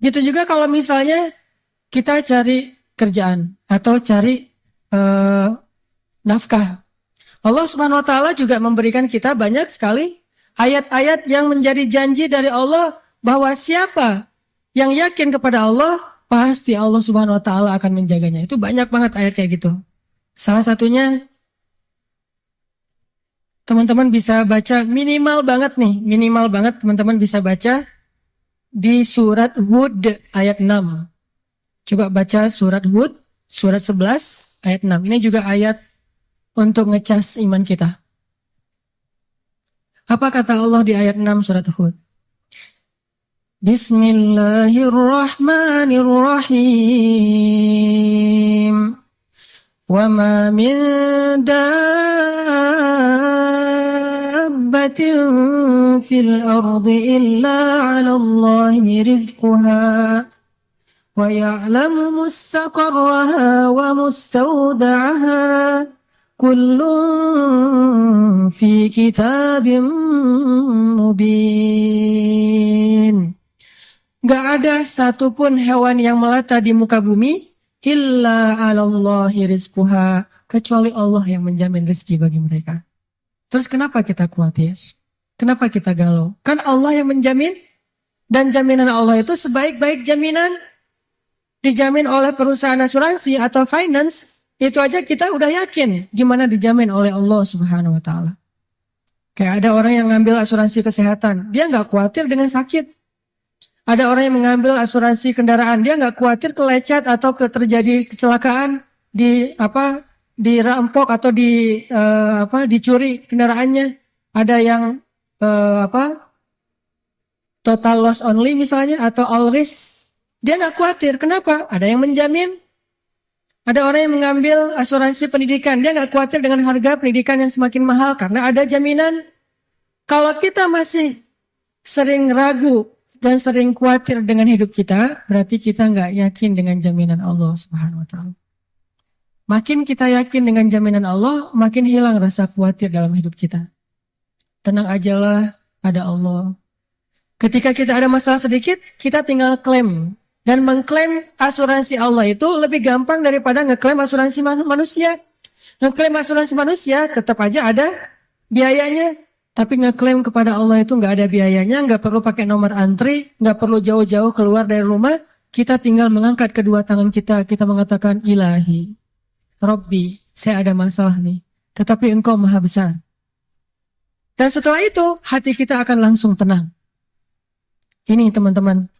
Gitu juga kalau misalnya kita cari kerjaan atau cari nafkah. Allah Subhanahu wa taala juga memberikan kita banyak sekali ayat-ayat yang menjadi janji dari Allah bahwa siapa yang yakin kepada Allah, pasti Allah Subhanahu wa taala akan menjaganya. Itu banyak banget ayat kayak gitu. Salah satunya teman-teman bisa baca minimal banget teman-teman bisa baca di surat Hud ayat 6. Coba baca surat Hud, surat 11 ayat 6. Ini juga ayat untuk ngecas iman kita. Apa kata Allah di ayat 6 surat Hud? Bismillahirrahmanirrahim. Wa ma min dabbatin fil ardi illa 'ala Allahi rizquha wa ya'lamu mustaqarraha wa mustawda'aha kullun fi kitabim mubin. Gak ada satupun hewan yang melata di muka bumi illa 'alallahi rizquha, kecuali Allah yang menjamin rezeki bagi mereka. Terus kenapa kita khawatir? Kenapa kita galau? Kan Allah yang menjamin, dan jaminan Allah itu sebaik-baik jaminan dijamin oleh perusahaan asuransi atau finance. Itu aja kita udah yakin gimana dijamin oleh Allah Subhanahu wa taala. Kayak ada orang yang ngambil asuransi kesehatan, dia nggak khawatir dengan sakit. Ada orang yang mengambil asuransi kendaraan, dia nggak khawatir kelecet atau terjadi kecelakaan, dirampok atau dicuri kendaraannya. Ada yang total loss only misalnya atau all risk, dia nggak khawatir. Kenapa? Ada yang menjamin. Ada orang yang mengambil asuransi pendidikan, dia nggak khawatir dengan harga pendidikan yang semakin mahal karena ada jaminan. Kalau kita masih sering ragu dan sering khawatir dengan hidup kita, berarti kita nggak yakin dengan jaminan Allah Subhanahu wa taala. Makin kita yakin dengan jaminan Allah, makin hilang rasa khawatir dalam hidup kita. Tenang ajalah, ada Allah. Ketika kita ada masalah sedikit, kita tinggal klaim. Dan mengklaim asuransi Allah itu lebih gampang daripada ngeklaim asuransi manusia. Ngeklaim asuransi manusia tetap aja ada biayanya. Tapi ngeklaim kepada Allah itu nggak ada biayanya, nggak perlu pakai nomor antri, nggak perlu jauh-jauh keluar dari rumah. Kita tinggal mengangkat kedua tangan kita mengatakan, Ilahi, Rabbi, saya ada masalah nih. Tetapi Engkau Maha Besar. Dan setelah itu, hati kita akan langsung tenang. Ini teman-teman,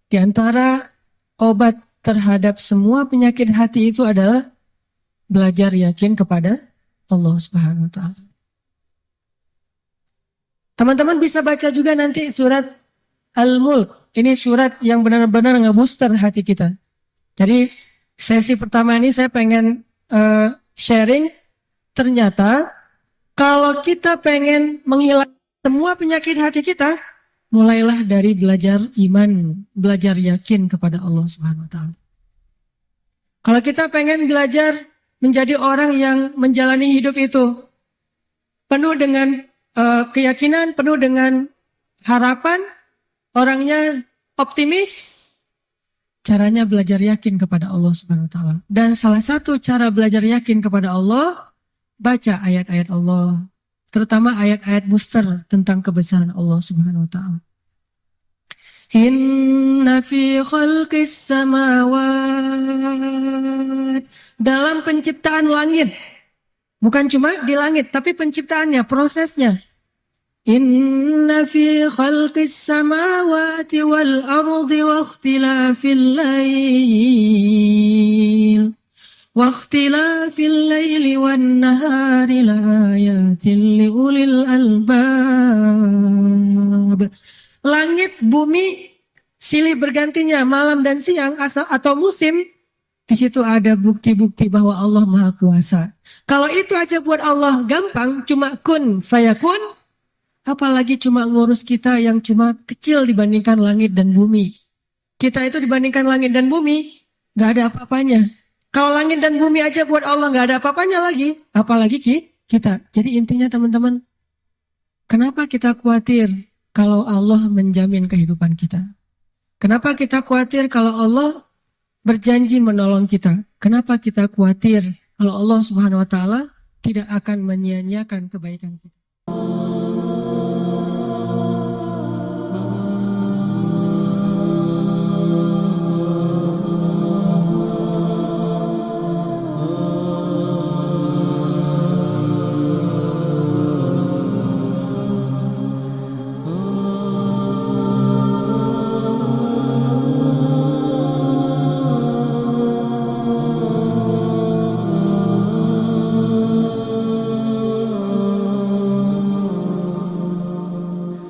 di antara obat terhadap semua penyakit hati itu adalah belajar yakin kepada Allah Subhanahu wa taala. Teman-teman bisa baca juga nanti surat Al-Mulk. Ini surat yang benar-benar ngebooster hati kita. Jadi sesi pertama ini saya pengen sharing. Ternyata kalau kita pengen menghilangkan semua penyakit hati kita, mulailah dari belajar iman, belajar yakin kepada Allah Subhanahu wa taala. Kalau kita pengen belajar menjadi orang yang menjalani hidup itu penuh dengan keyakinan, penuh dengan harapan, orangnya optimis, caranya belajar yakin kepada Allah Subhanahu wa taala. Dan salah satu cara belajar yakin kepada Allah, baca ayat-ayat Allah, terutama ayat-ayat booster tentang kebesaran Allah Subhanahu wa taala. Inna fi khalqis samawat, dalam penciptaan langit, bukan cuma di langit tapi penciptaannya, prosesnya. Inna fi khalqis samawati wal ardi wa ikhtilafil laili wan nahari la ayatin liulil albab. Langit, bumi, silih bergantinya malam dan siang atau musim, di situ ada bukti-bukti bahwa Allah Maha Kuasa. Kalau itu aja buat Allah gampang, cuma kun fayakun, apalagi cuma ngurus kita yang cuma kecil dibandingkan langit dan bumi. Kita itu dibandingkan langit dan bumi, gak ada apa-apanya. Kalau langit dan bumi aja buat Allah gak ada apa-apanya lagi, apalagi kita. Jadi intinya teman-teman, kenapa kita khawatir kalau Allah menjamin kehidupan kita? Kenapa kita khawatir kalau Allah berjanji menolong kita? Kenapa kita khawatir kalau Allah Subhanahu wa taala tidak akan menyia-nyiakan kebaikan kita?